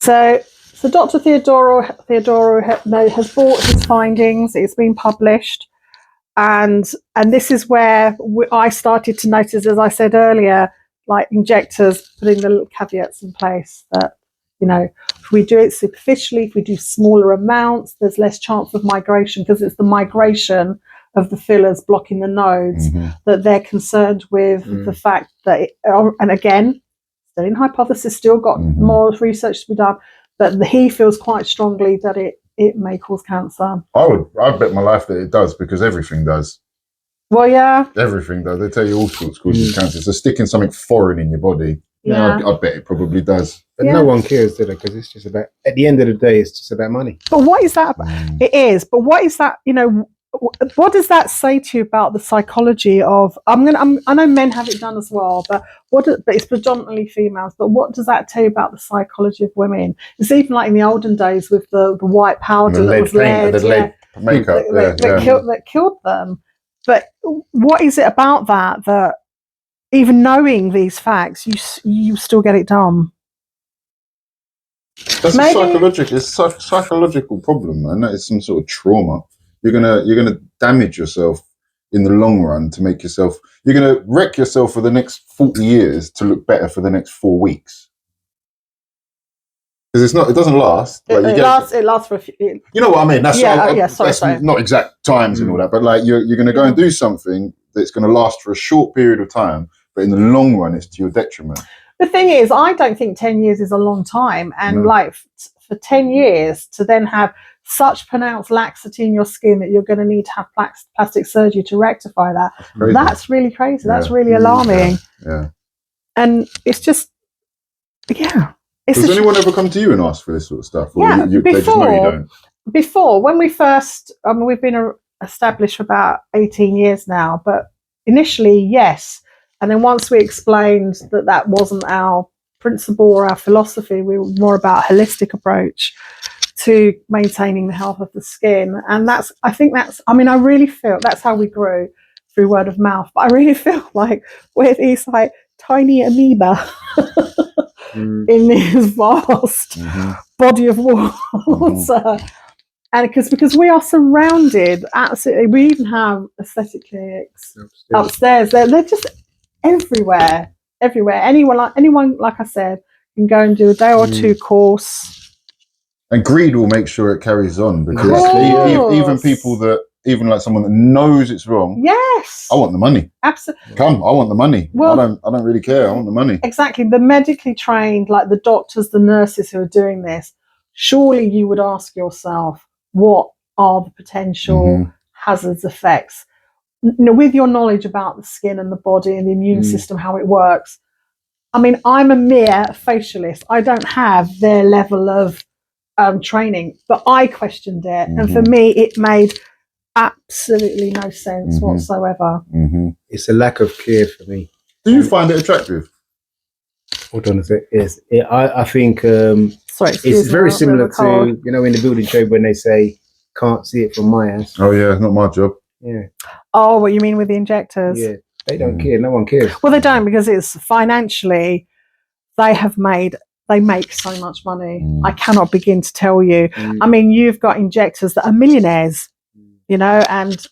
Speaker 2: So Dr. Theodoro has brought his findings. It's been published, and this is where I started to notice, as I said earlier, like injectors putting the little caveats in place that, if we do it superficially, if we do smaller amounts, there's less chance of migration, because it's the migration of the fillers blocking the nodes that they're concerned with. The fact that, and again, still in hypothesis, still got more research to be done, but he feels quite strongly that it may cause cancer.
Speaker 1: I bet my life that it does, because everything does.
Speaker 2: Well, yeah.
Speaker 1: Everything does. They tell you all sorts causes cancer. So sticking something foreign in your body, I bet it probably does.
Speaker 3: But no one cares, do they? Because it's just about, at the end of the day, it's just about money.
Speaker 2: But what is that about? It is. But what is that, what does that say to you about the psychology of? I know men have it done as well, but but it's predominantly females. But what does that tell you about the psychology of women? It's even like in the olden days with the white powder that was lead,
Speaker 1: makeup
Speaker 2: that killed them. But what is it about that even knowing these facts, you still get it done?
Speaker 1: That's a psychological problem, man. That is some sort of trauma. You're gonna damage yourself in the long run to make yourself. You're gonna wreck yourself for the next 40 years to look better for the next 4 weeks. Because it doesn't last. Like
Speaker 2: it lasts for a few.
Speaker 1: You know what I mean? That's
Speaker 2: sorry.
Speaker 1: Not exact times and all that, but like you're gonna go and do something that's gonna last for a short period of time, but in the long run, it's to your detriment.
Speaker 2: The thing is, I don't think 10 years is a long time, and for 10 years to then have such pronounced laxity in your skin that you're going to need to have plastic surgery to rectify that. That's really crazy. That's really alarming.
Speaker 1: Yeah.
Speaker 2: And it's just,
Speaker 1: Does anyone ever come to you and ask for this sort of stuff? Or
Speaker 2: yeah,
Speaker 1: they just know you don't?
Speaker 2: Before, when we first, we've been established for about 18 years now, but initially, yes. And then once we explained that wasn't our principle or our philosophy, we were more about a holistic approach to maintaining the health of the skin. And I really feel that's how we grew, through word of mouth. But I really feel like we're these like tiny amoeba in this vast body of water. And because we are surrounded, absolutely, we even have aesthetic clinics upstairs. They're just everywhere. Anyone, like I said, can go and do a day or two course.
Speaker 1: And greed will make sure it carries on, because even people even like someone that knows it's wrong.
Speaker 2: Yes.
Speaker 1: I want the money.
Speaker 2: Absolutely.
Speaker 1: Come, I want the money.
Speaker 2: Well,
Speaker 1: I don't really care. I want the money.
Speaker 2: Exactly. The medically trained, like the doctors, the nurses who are doing this, surely you would ask yourself, what are the potential hazards, effects? with your knowledge about the skin and the body and the immune system, how it works. I mean, I'm a mere facialist. I don't have their level of training, but I questioned it. And for me, it made absolutely no sense whatsoever.
Speaker 3: It's a lack of care for me.
Speaker 1: Do you find it attractive?
Speaker 3: Hold on a sec. Yes, I think
Speaker 2: Sorry,
Speaker 3: it's very similar to, you know, in the building trade when they say, can't see it from my house.
Speaker 1: Oh, yeah, not my job.
Speaker 3: Yeah.
Speaker 2: Oh, what you mean with the injectors?
Speaker 3: Yeah, they don't care. No one cares.
Speaker 2: Well, they don't, because it's financially, they make so much money. I cannot begin to tell you. I mean, you've got injectors that are millionaires, you know, and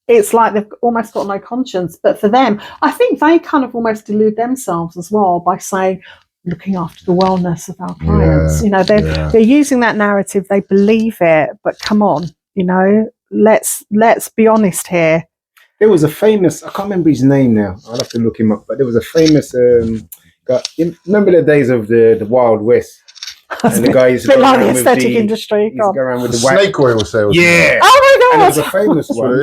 Speaker 2: it's like they've almost got no conscience. But for them, I think they kind of almost delude themselves as well by saying, looking after the wellness of our clients. You know, they're using that narrative. They believe it. But come on, you know, let's be honest here.
Speaker 3: There was a famous, I can't remember his name now. I'll have to look him up. But there was a famous guy. Remember the days of the Wild West? And the guy used to go
Speaker 2: like
Speaker 3: around
Speaker 2: the
Speaker 3: with
Speaker 2: aesthetic industry.
Speaker 3: Go around with the
Speaker 1: snake oil salesman.
Speaker 3: Yeah.
Speaker 2: Oh my
Speaker 3: And
Speaker 2: god!
Speaker 3: there was a famous one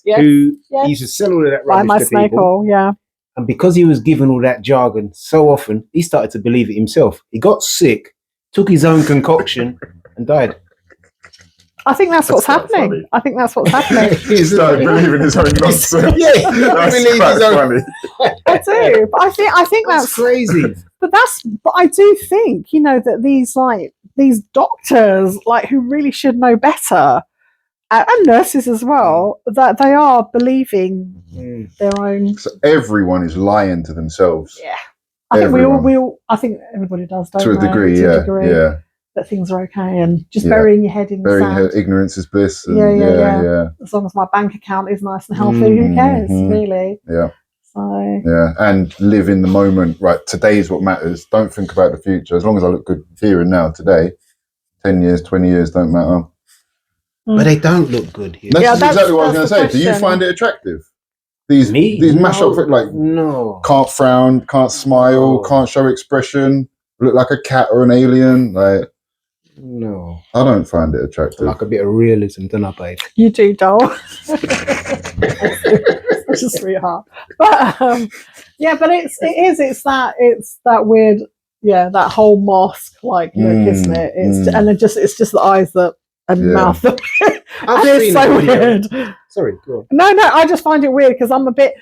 Speaker 2: Yes.
Speaker 3: who used to sell all of that
Speaker 2: Buy
Speaker 3: rubbish
Speaker 2: my
Speaker 3: to
Speaker 2: snake
Speaker 3: people.
Speaker 2: oil, yeah.
Speaker 3: And because he was given all that jargon so often, he started to believe it himself. He got sick, took his own concoction, and died.
Speaker 2: I think that's what's happening.
Speaker 1: funny.
Speaker 2: I think that's what's happening.
Speaker 1: He started believing his own nonsense.
Speaker 3: I believe his own.
Speaker 2: I do, but I think that's
Speaker 3: crazy.
Speaker 2: But I do think, you know, that these doctors, like, who really should know better, and nurses as well, that they are believing their own.
Speaker 1: So everyone is lying to themselves.
Speaker 2: Yeah, I think we all. I think everybody does, don't
Speaker 1: to a
Speaker 2: they?
Speaker 1: degree, yeah.
Speaker 2: That things are okay, and just burying your head in the sand.
Speaker 1: Ignorance is bliss. And
Speaker 2: yeah. As long as my bank account is nice and healthy, who cares, really?
Speaker 1: Yeah.
Speaker 2: So.
Speaker 1: Yeah, and live in the moment. Right, today is what matters. Don't think about the future. As long as I look good here and now, today, 10 years, 20 years don't matter.
Speaker 3: But they don't look good here.
Speaker 1: That's exactly what I was going to say. Do you find it attractive? These mash up, like,
Speaker 3: no,
Speaker 1: can't frown, can't smile, can't show expression, look like a cat or an alien. Like,
Speaker 3: no,
Speaker 1: I don't find it attractive.
Speaker 3: I like a bit of realism, don't I, babe?
Speaker 2: You do, doll. Such a sweetheart. But but it's that weird, that whole mask like look, isn't it? It's just the eyes and mouth. It's so weird.
Speaker 3: Sorry, go on.
Speaker 2: No, I just find it weird because I'm a bit,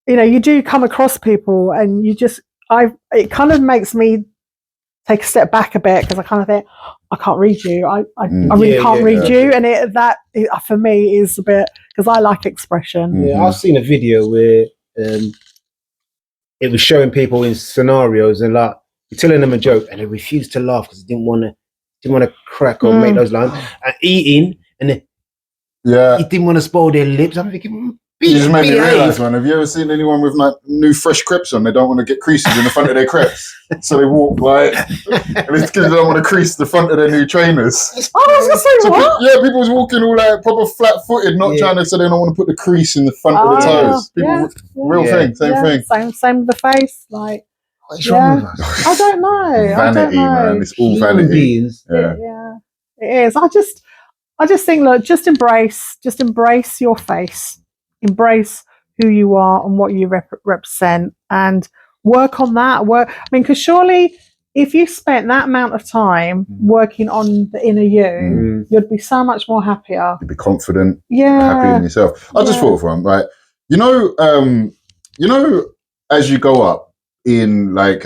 Speaker 2: you know, you do come across people and it kind of makes me take a step back a bit because I kind of think, I can't read you. I really can't read you. And that for me is a bit, because I like expression.
Speaker 3: Yeah, I've seen a video where it was showing people in scenarios and like you're telling them a joke and they refused to laugh because they didn't want to crack or make those lines and eating and then he didn't want to spoil their lips. I'm thinking,
Speaker 1: you just made me realise, man. Have you ever seen anyone with like new fresh crepes on? They don't want to get creases in the front of their crepes, so they walk like, and it's because they don't want to crease the front of their new trainers.
Speaker 2: Oh, I was gonna say what?
Speaker 1: People was walking all like proper flat-footed, not trying to, so they don't want to put the crease in the front of the toes. People, thing, same thing.
Speaker 2: Same with the face, like.
Speaker 3: What's wrong with us?
Speaker 2: I don't know.
Speaker 1: Vanity, man. It's all vanity.
Speaker 2: Yeah, it is. I just think, look, just embrace your face. Embrace who you are and what you represent and work on that. I mean, because surely if you spent that amount of time working on the inner you, you'd be so much more happier.
Speaker 1: You'd be confident, happy in yourself. I just thought of one, right? You know, as you go up in like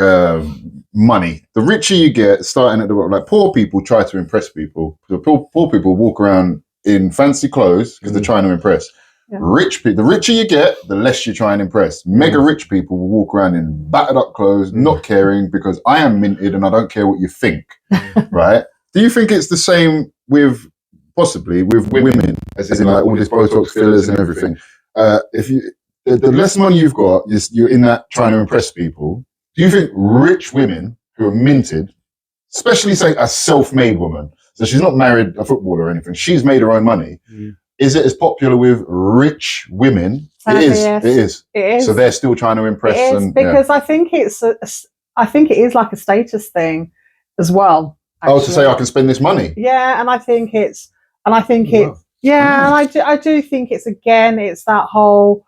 Speaker 1: money, the richer you get, starting at the bottom, like poor people try to impress people. The poor people walk around in fancy clothes because they're trying to impress. Yeah. The richer you get, the less you try and impress. Mega rich people will walk around in battered up clothes, not caring because I am minted and I don't care what you think, right? Do you think it's the same with women, as in like all this Botox fillers and everything? If you the less money you've got, you're in that trying to impress people. Do you think rich women who are minted, especially say a self-made woman, so she's not married a footballer or anything, she's made her own money? Is it as popular with rich women? It is. So they're still trying to impress.
Speaker 2: It is, because I think it is like a status thing as well. Actually.
Speaker 1: Oh, to say I can spend this money.
Speaker 2: Yeah, and I think Yeah, and I do think it's that whole,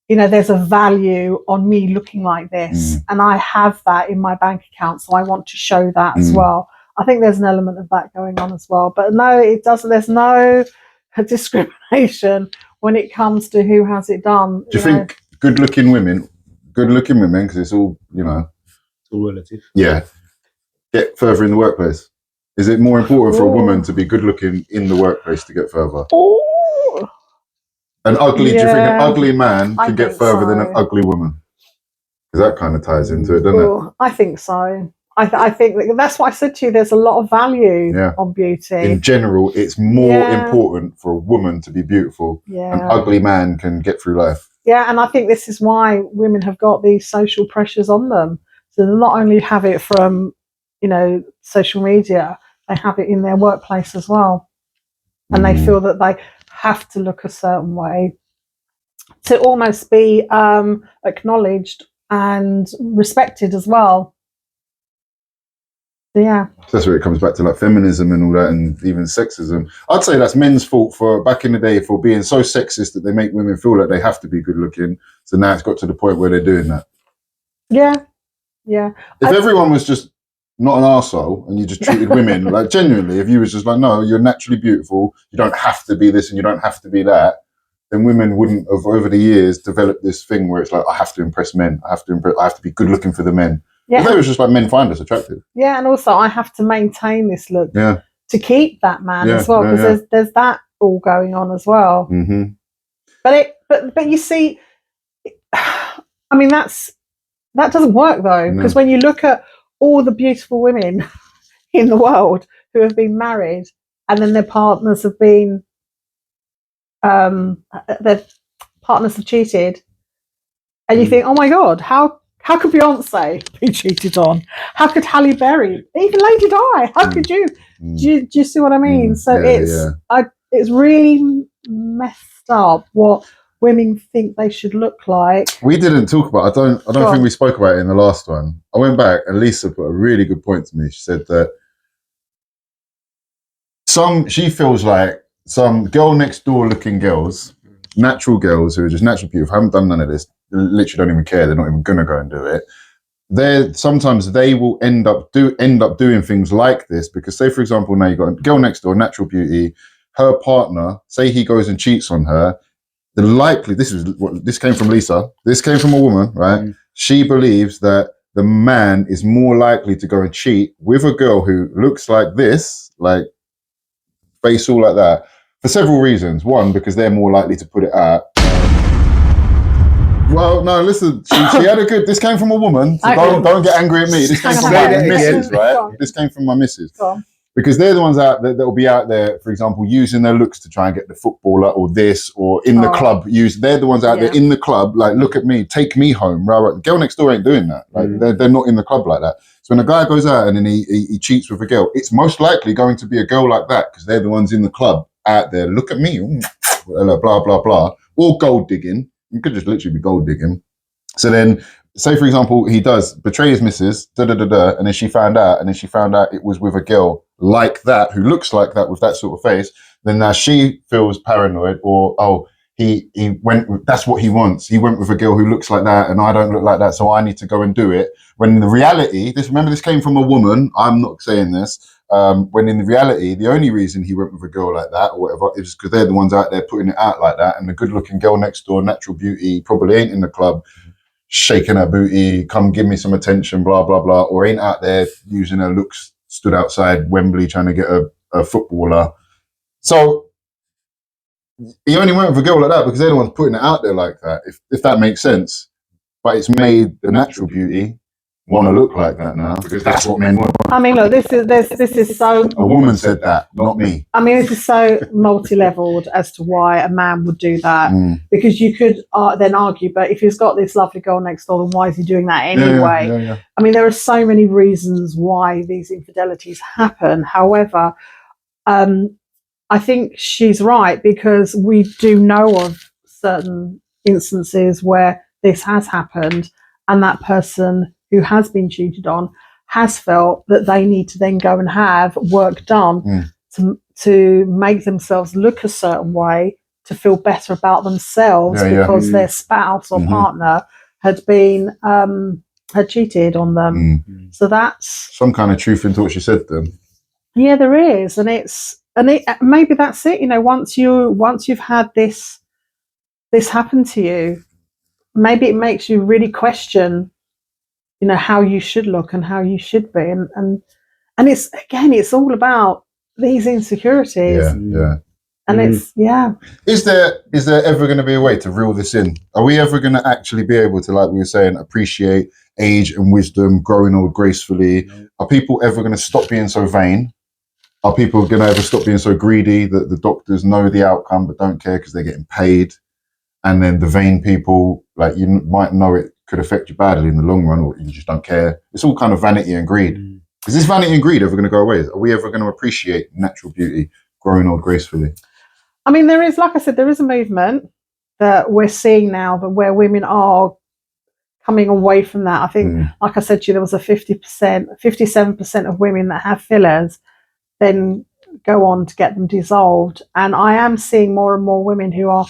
Speaker 2: there's a value on me looking like this, and I have that in my bank account, so I want to show that as well. I think there's an element of that going on as well. But no, it doesn't. There's no discrimination when it comes to who has it done.
Speaker 1: Do you think good-looking women, because it's all,
Speaker 3: it's all relative.
Speaker 1: Yeah, get further in the workplace? Is it more important for a woman to be good-looking in the workplace to get further?
Speaker 2: Ooh.
Speaker 1: Do you think an ugly man can get further than an ugly woman? Because that kind of ties into it, doesn't it?
Speaker 2: I think so. I think that's what I said to you. There's a lot of value on beauty.
Speaker 1: In general, it's more important for a woman to be beautiful.
Speaker 2: Yeah.
Speaker 1: An ugly man can get through life.
Speaker 2: Yeah, and I think this is why women have got these social pressures on them. So they not only have it from, social media, they have it in their workplace as well. And they feel that they have to look a certain way to almost be acknowledged and respected as well. Yeah.
Speaker 1: That's where it comes back to like feminism and all that, and even sexism. I'd say that's men's fault for back in the day for being so sexist that they make women feel like they have to be good looking. So now it's got to the point where they're doing that.
Speaker 2: Yeah. Yeah.
Speaker 1: If everyone was just not an arsehole and you just treated women like genuinely, if you was just like, no, you're naturally beautiful, you don't have to be this and you don't have to be that, then women wouldn't have over the years developed this thing where it's like, I have to impress men, I have to be good looking for the men. Yeah. If they was just like, men find us attractive.
Speaker 2: Yeah, and also I have to maintain this look to keep that man as well, because there's that all going on as well.
Speaker 1: Mm-hmm.
Speaker 2: But you see, I mean that doesn't work though, because when you look at all the beautiful women in the world who have been married and then their partners have been cheated, and you think, oh my God, how could Beyonce be cheated on? How could Halle Berry, even Lady Di? How could you? Do you see what I mean? So it's really messed up what women think they should look like.
Speaker 1: We didn't talk about. I don't think we spoke about it in the last one. I went back and Lisa put a really good point to me. She said that she feels like some girl next door looking girls, natural girls who are just naturally beautiful, haven't done none of this, literally don't even care, they're not even gonna go and do it. Sometimes they will end up doing things like this because, say for example, now you've got a girl next door, natural beauty, her partner, say he goes and cheats on her, this came from Lisa, this came from a woman, right? She believes that the man is more likely to go and cheat with a girl who looks like this, like face all like that, for several reasons. One, because they're more likely to put it out. Well, no, listen, she had a good, this came from a woman, so don't get angry at me. This came from my missus, right? This came from my missus. Because they're the ones out that will be out there, for example, using their looks to try and get the footballer or this, or in the club. They're the ones out there in the club, like, look at me, take me home. Right. The girl next door ain't doing that. Like, they're not in the club like that. So when a guy goes out and then he cheats with a girl, it's most likely going to be a girl like that because they're the ones in the club out there. Look at me, blah, blah, blah. Or gold digging. You could just literally be gold digging. So then, say for example, he does betray his missus, and then she found out it was with a girl like that, who looks like that with that sort of face, then now she feels paranoid, or he went, that's what he wants. He went with a girl who looks like that and I don't look like that, so I need to go and do it. When in the reality, remember this came from a woman, I'm not saying this, when in the reality, the only reason he went with a girl like that or whatever is because they're the ones out there putting it out like that, and the good looking girl next door, natural beauty, probably ain't in the club shaking her booty, come give me some attention, blah, blah, blah, or ain't out there using her looks, stood outside Wembley trying to get a footballer. So he only went with a girl like that because they're the ones putting it out there like that, if that makes sense. But it's made the natural beauty want to look like that now because that's what men want.
Speaker 2: I mean, look, this is so...
Speaker 1: A woman said that, not me.
Speaker 2: I mean, this is so multi-leveled as to why a man would do that, because you could then argue, but if he's got this lovely girl next door, then why is he doing that anyway?
Speaker 1: Yeah.
Speaker 2: I mean, there are so many reasons why these infidelities happen. However, I think she's right, because we do know of certain instances where this has happened and that person who has been cheated on has felt that they need to then go and have work done to make themselves look a certain way to feel better about themselves because their spouse or partner had been had cheated on them. So that's
Speaker 1: some kind of truth into what she said then.
Speaker 2: Yeah, there is, and maybe that's it. You know, once you've had this happen to you, maybe it makes you really question, you know, how you should look and how you should be, and it's all about these insecurities. And it's
Speaker 1: Is there ever going to be a way to reel this in? Are we ever going to actually be able to, like we were saying, appreciate age and wisdom, growing old gracefully? Are people ever going to stop being so vain? Are people going to ever stop being so greedy that the doctors know the outcome but don't care because they're getting paid? And then the vain people, like, you might know it could affect you badly in the long run, or you just don't care. It's all kind of vanity and greed. Is this vanity and greed ever going to go away? Are we ever going to appreciate natural beauty, growing old gracefully?
Speaker 2: I mean, there is, like I said, there is a movement that we're seeing now that where women are coming away from that. I think, like I said to you, there was a 57% of women that have fillers then go on to get them dissolved. And I am seeing more and more women who are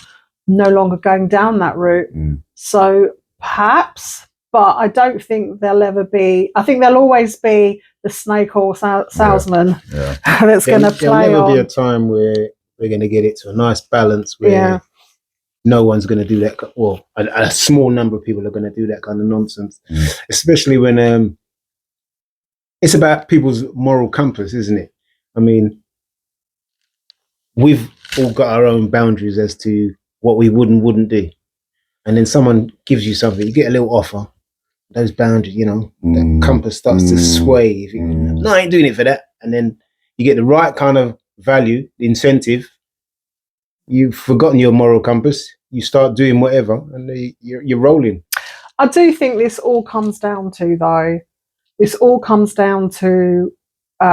Speaker 2: no longer going down that route. So perhaps, but I don't think there'll ever be, I think there'll always be the snake oil salesman that's going to play on.
Speaker 3: There'll never be a time where we're going to get it to a nice balance where no one's going to do that. Well, a small number of people are going to do that kind of nonsense, especially when it's about people's moral compass, isn't it? I mean, we've all got our own boundaries as to what we would and wouldn't do. And then someone gives you something, you get a little offer, those boundaries, you know, that compass starts to sway. You think, no, I ain't doing it for that. And then you get the right kind of value, incentive. You've forgotten your moral compass. You start doing whatever, and you're rolling.
Speaker 2: I do think this all comes down to, though,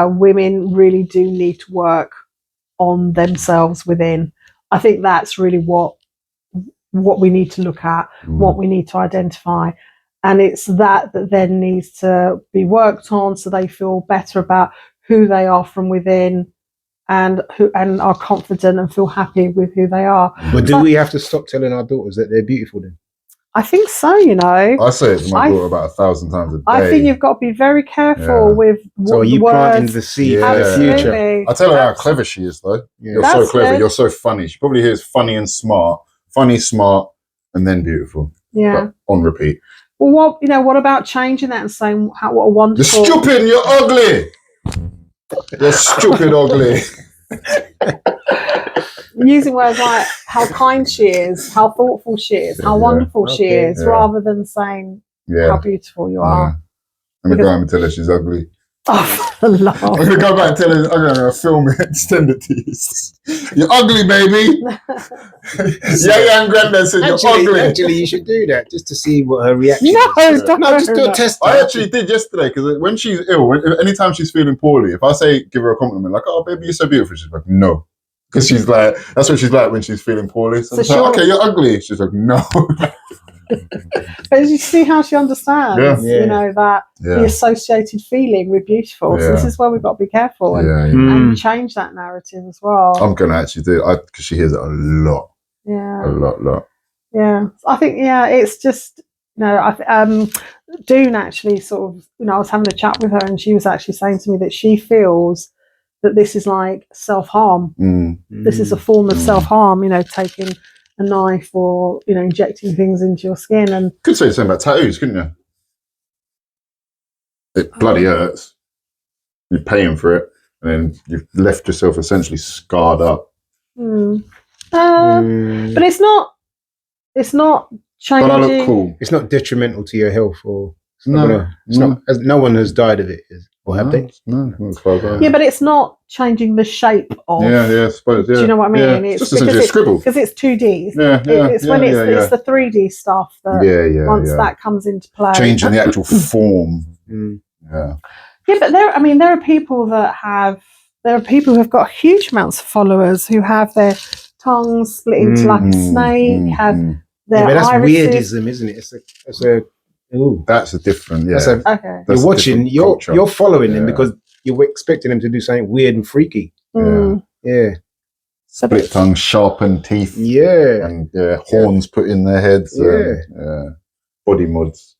Speaker 2: women really do need to work on themselves within. I think that's really what we need to look at, what we need to identify. And it's that then needs to be worked on so they feel better about who they are from within and are confident and feel happy with who they are.
Speaker 3: But do we have to stop telling our daughters that they're beautiful then?
Speaker 2: I think so, you know.
Speaker 1: I say it to my daughter about 1,000 times a day.
Speaker 2: I think you've got to be very careful with what
Speaker 3: So are you
Speaker 2: words.
Speaker 3: planting the seed for the future?
Speaker 1: I tell her how clever she is, though. You're so clever. Good. You're so funny. She probably hears funny and smart, and then beautiful.
Speaker 2: Yeah.
Speaker 1: But on repeat.
Speaker 2: Well, what about changing that and saying what a wonderful...
Speaker 1: You're stupid. You're ugly. You're stupid, ugly.
Speaker 2: Using words like how kind she is, how thoughtful she is, how wonderful she is, rather than saying how beautiful you are.
Speaker 1: I'm going to go home and tell her she's ugly.
Speaker 2: Oh, for the love.
Speaker 1: I'm going to go back and tell her, I'm going to film it and send it to you. You're ugly, baby. And Granddad said you're ugly.
Speaker 3: Actually, you should do that just to see what her reaction is.
Speaker 2: No,
Speaker 3: just do a test.
Speaker 1: I actually did yesterday because when she's ill, anytime she's feeling poorly, if I give her a compliment like, "Oh, baby, you're so beautiful," she's like, "No." Because she's like, that's what she's like when she's feeling poorly. So I'm like, okay, you're ugly. She's like, no.
Speaker 2: But you see how she understands, the associated feeling with beautiful. So this is where we've got to be careful and change that narrative as well.
Speaker 1: I'm going to actually do it because she hears it a lot.
Speaker 2: Yeah.
Speaker 1: A lot.
Speaker 2: Yeah. I think, it's just, Doon actually sort of, I was having a chat with her and she was actually saying to me that she feels that this is like self-harm. This is a form of self-harm, taking a knife or, injecting things into your skin. And
Speaker 1: could say the same about tattoos, couldn't you? It bloody hurts. You're paying for it, and then you've left yourself essentially scarred up.
Speaker 2: But it's not changing.
Speaker 1: But I look cool.
Speaker 3: It's not detrimental to your health, or no one has died of it. Or have they?
Speaker 1: No.
Speaker 2: Yeah, but it's not changing the shape of.
Speaker 1: Yeah, I suppose. Yeah.
Speaker 2: Do you know what I mean?
Speaker 1: Yeah. It's just essentially a scribble.
Speaker 2: Because it's 2D.
Speaker 1: It's
Speaker 2: it's the 3D stuff that once that comes into play.
Speaker 1: Changing the actual form. Yeah.
Speaker 2: Yeah, but there are people who have got huge amounts of followers who have their tongues split into like a snake, have their
Speaker 3: that's
Speaker 2: irises.
Speaker 3: weirdism, isn't it? It's a ooh.
Speaker 1: That's a different,
Speaker 2: okay.
Speaker 3: You're watching, you're following them because you're expecting them to do something weird and freaky. Yeah.
Speaker 1: Split tongue, sharpened teeth.
Speaker 3: Yeah.
Speaker 1: And horns put in their heads.
Speaker 3: Yeah.
Speaker 1: Body mods.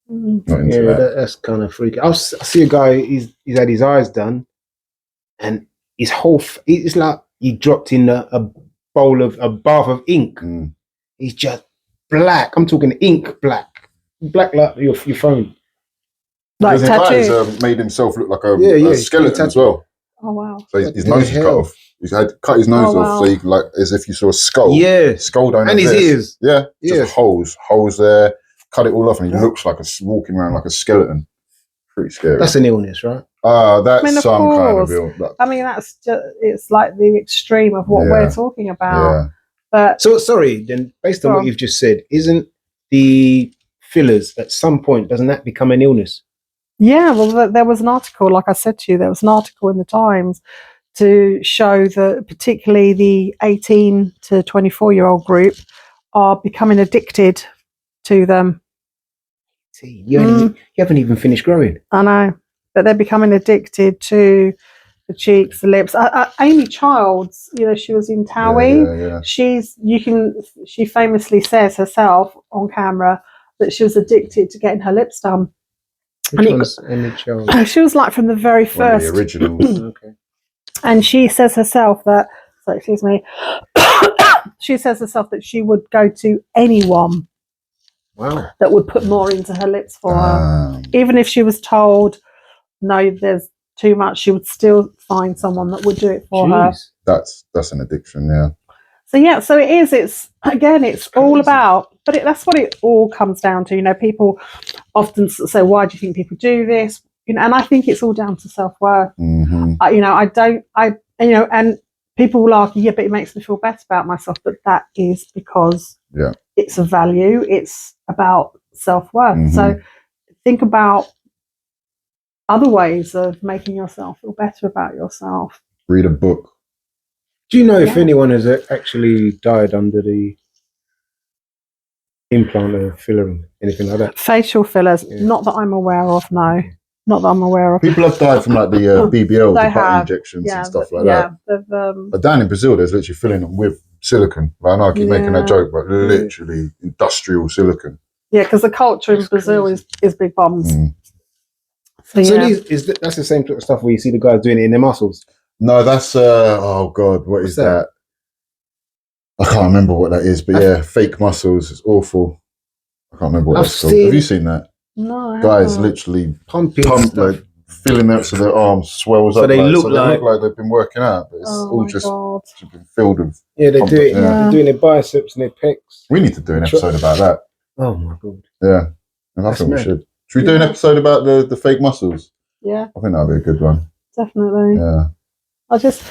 Speaker 1: Not into that.
Speaker 3: That's kind of freaky. I see a guy, he's had his eyes done, and his whole, it's like he dropped in a bath of ink. He's just black. I'm talking ink black. Black like your phone.
Speaker 2: Like
Speaker 1: tattoos. The guy's made himself look like a skeleton as well.
Speaker 2: Oh wow!
Speaker 1: So his nose is cut off. He's had cut his nose off, so you like as if you saw a skull.
Speaker 3: Yeah,
Speaker 1: skull down
Speaker 3: and his ears.
Speaker 1: Yeah, just holes there. Cut it all off, and he looks like walking around like a skeleton. Pretty scary.
Speaker 3: That's an illness, right?
Speaker 1: That's some kind of illness.
Speaker 2: I mean, that's it's like the extreme of what we're talking about.
Speaker 1: Yeah.
Speaker 2: But
Speaker 3: so sorry, then based on what you've just said, isn't the fillers at some point, doesn't that become an illness?
Speaker 2: Yeah, well, there was an article, like I said to you, there was an article in the Times to show that particularly the 18 to 24-year-old group are becoming addicted to them.
Speaker 3: See, you haven't even finished growing.
Speaker 2: I know, but they're becoming addicted to the cheeks, the lips. Amy Childs, she was in Towie. She famously says herself on camera that she was addicted to getting her lips done.
Speaker 3: Which one's Amy Childs?
Speaker 2: She was like from the very first.
Speaker 1: One of the originals.
Speaker 3: Okay.
Speaker 2: And she says herself that, excuse me, she says herself that she would go to anyone that would put more into her lips for her. Even if she was told, no, there's too much, she would still find someone that would do it for her.
Speaker 1: That's an addiction, yeah.
Speaker 2: So it is, it's all about, but that's what it all comes down to. People often say, why do you think people do this? And I think it's all down to self-worth. And people will argue, but it makes me feel better about myself. But that is because it's a value. It's about self-worth. So think about other ways of making yourself feel better about yourself.
Speaker 1: Read a book.
Speaker 3: Do you know if anyone has actually died under the implant or filler or anything like that?
Speaker 2: Facial fillers, not that I'm aware of, no. Not that I'm aware of.
Speaker 1: People have died from like the BBL, the butt injections and stuff like that. But down in Brazil, there's literally filling them with silicone. I know I keep making that joke, but literally industrial silicone. Yeah,
Speaker 2: because the culture in Brazil is big bombs.
Speaker 3: So that's the same sort of stuff where you see the guys doing it in their muscles?
Speaker 1: No, that's oh god, what is that? I can't remember what that is, but fake muscles. It's awful. I can't remember what that's called. Have you seen that?
Speaker 2: No,
Speaker 1: guys literally pump like filling out so their arms swells up.
Speaker 3: So they look
Speaker 1: like they've been working out, but it's all just been filled with.
Speaker 3: Yeah, they do it. They're doing their biceps and their pecs.
Speaker 1: We need to do an episode about that.
Speaker 3: Oh my god.
Speaker 1: Yeah, and I think we should. Should we do an episode about the fake muscles?
Speaker 2: Yeah,
Speaker 1: I think that'd be a good one.
Speaker 2: Definitely.
Speaker 1: Yeah.
Speaker 2: I just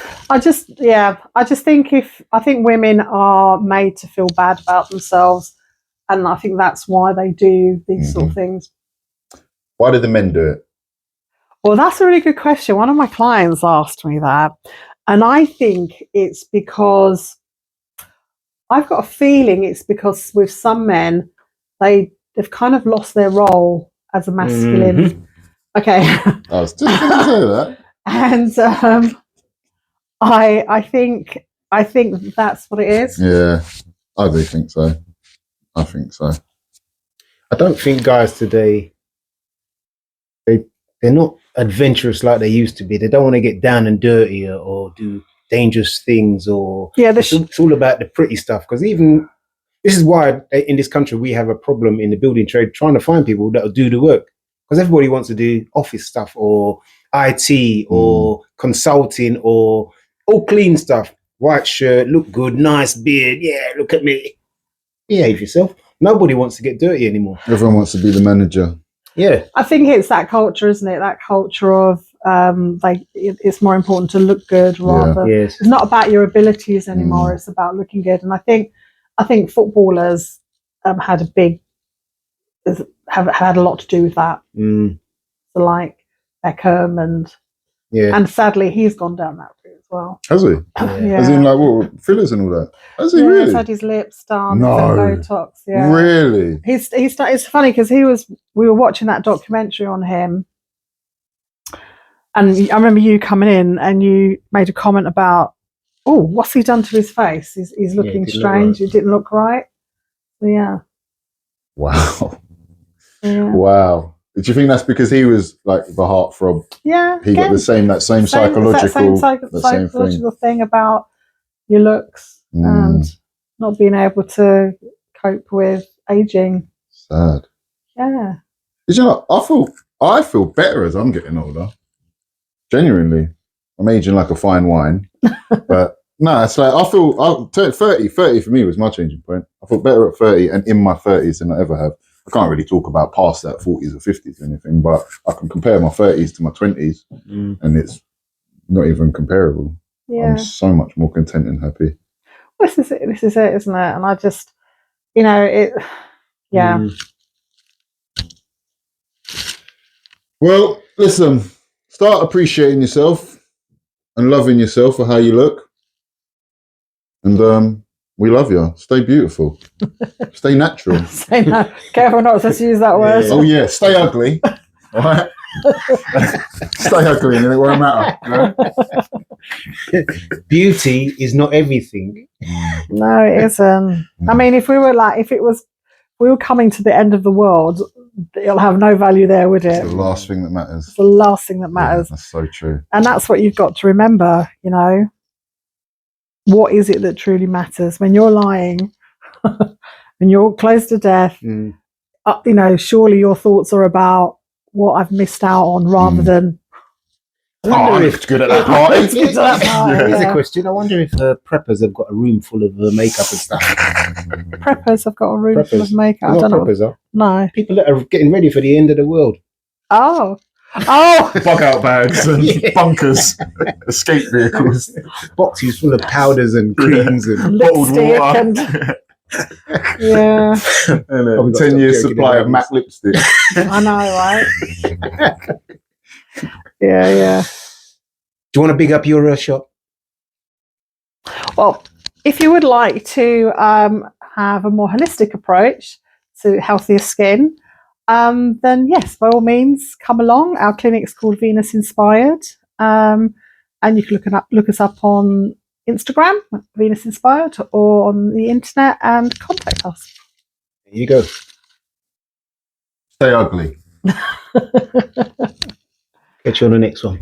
Speaker 2: think I think women are made to feel bad about themselves, and I think that's why they do these sort of things.
Speaker 1: Why do the men do it?
Speaker 2: Well, that's a really good question. One of my clients asked me that, and I think it's because I've got a feeling it's because with some men they've kind of lost their role as a masculine. Okay.
Speaker 1: I was just going to say that.
Speaker 2: And I think that's what it is.
Speaker 1: Yeah, I do think so. I think so.
Speaker 3: I don't think guys today, they're not adventurous like they used to be. They don't want to get down and dirty or do dangerous things or it's all about the pretty stuff. Because even this is why in this country we have a problem in the building trade trying to find people that will do the work. Because everybody wants to do office stuff or IT or consulting or all clean stuff. White shirt, look good, nice beard. Yeah, look at me. Behave yourself. Nobody wants to get dirty anymore.
Speaker 1: Everyone wants to be the manager.
Speaker 3: Yeah.
Speaker 2: I think it's that culture, isn't it? That culture of it's more important to look good rather.
Speaker 3: Yes.
Speaker 2: It's not about your abilities anymore. It's about looking good. And I think footballers have had a lot to do with that. So like Beckham and sadly he's gone down that route as well.
Speaker 1: Has he? As in like what fillers and all that? Has he really?
Speaker 2: He's had his lips done.
Speaker 1: No.
Speaker 2: BOTOX. Yeah.
Speaker 1: Really?
Speaker 2: It's funny because we were watching that documentary on him, and I remember you coming in and you made a comment about oh, what's he done to his face? He's looking strange. It didn't look right. So, yeah.
Speaker 1: Wow.
Speaker 2: Yeah.
Speaker 1: Wow. Do you think that's because he was like the heartthrob?
Speaker 2: Yeah.
Speaker 1: He got the same psychological
Speaker 2: thing about your looks and not being able to cope with aging.
Speaker 1: Sad.
Speaker 2: Yeah.
Speaker 1: You know, I feel better as I'm getting older. Genuinely. I'm aging like a fine wine. But no, it's like I 30 for me was my changing point. I feel better at 30 and in my 30s than I ever have. I can't really talk about past that 40s or 50s or anything, but I can compare my 30s to my 20s and it's not even comparable.
Speaker 2: Yeah.
Speaker 1: I'm so much more content and happy.
Speaker 2: Well, this is it, isn't it? And I just, you know, it, yeah.
Speaker 1: Well, listen, start appreciating yourself and loving yourself for how you look. And we love you. Stay beautiful. Stay natural.
Speaker 2: Careful not to use that word.
Speaker 1: Oh yeah, stay ugly. All right. Stay ugly and it won't matter. You know?
Speaker 3: Beauty is not everything.
Speaker 2: No, it isn't. I mean, if we were coming to the end of the world, it'll have no value there, would it?
Speaker 1: It's the last thing that matters.
Speaker 2: It's the last thing that matters.
Speaker 1: Yeah, that's so true.
Speaker 2: And that's what you've got to remember, you know. What is it that truly matters? When you're lying and you're close to death, you know, surely your thoughts are about what I've missed out on rather than...
Speaker 1: I looked good at that party.
Speaker 3: Here's a question. I wonder if preppers have got a room full of makeup and stuff.
Speaker 2: Preppers have got a room full of makeup. I don't know.
Speaker 3: Preppers are?
Speaker 2: No.
Speaker 3: People that are getting ready for the end of the world.
Speaker 2: Oh.
Speaker 1: Bug out bags and bunkers, escape vehicles,
Speaker 3: boxes full of powders and creams and
Speaker 1: bottled water.
Speaker 2: And yeah.
Speaker 1: And 10 years supply of MAC lipstick.
Speaker 2: I know, right? Yeah.
Speaker 3: Do you want to big up your shop?
Speaker 2: Well, if you would like to have a more holistic approach to healthier skin, then yes, by all means, come along. Our clinic's called Venus Inspired, and you can look us up on Instagram, Venus Inspired, or on the internet and contact us.
Speaker 3: There you go.
Speaker 1: Stay ugly.
Speaker 3: Catch you on the next one.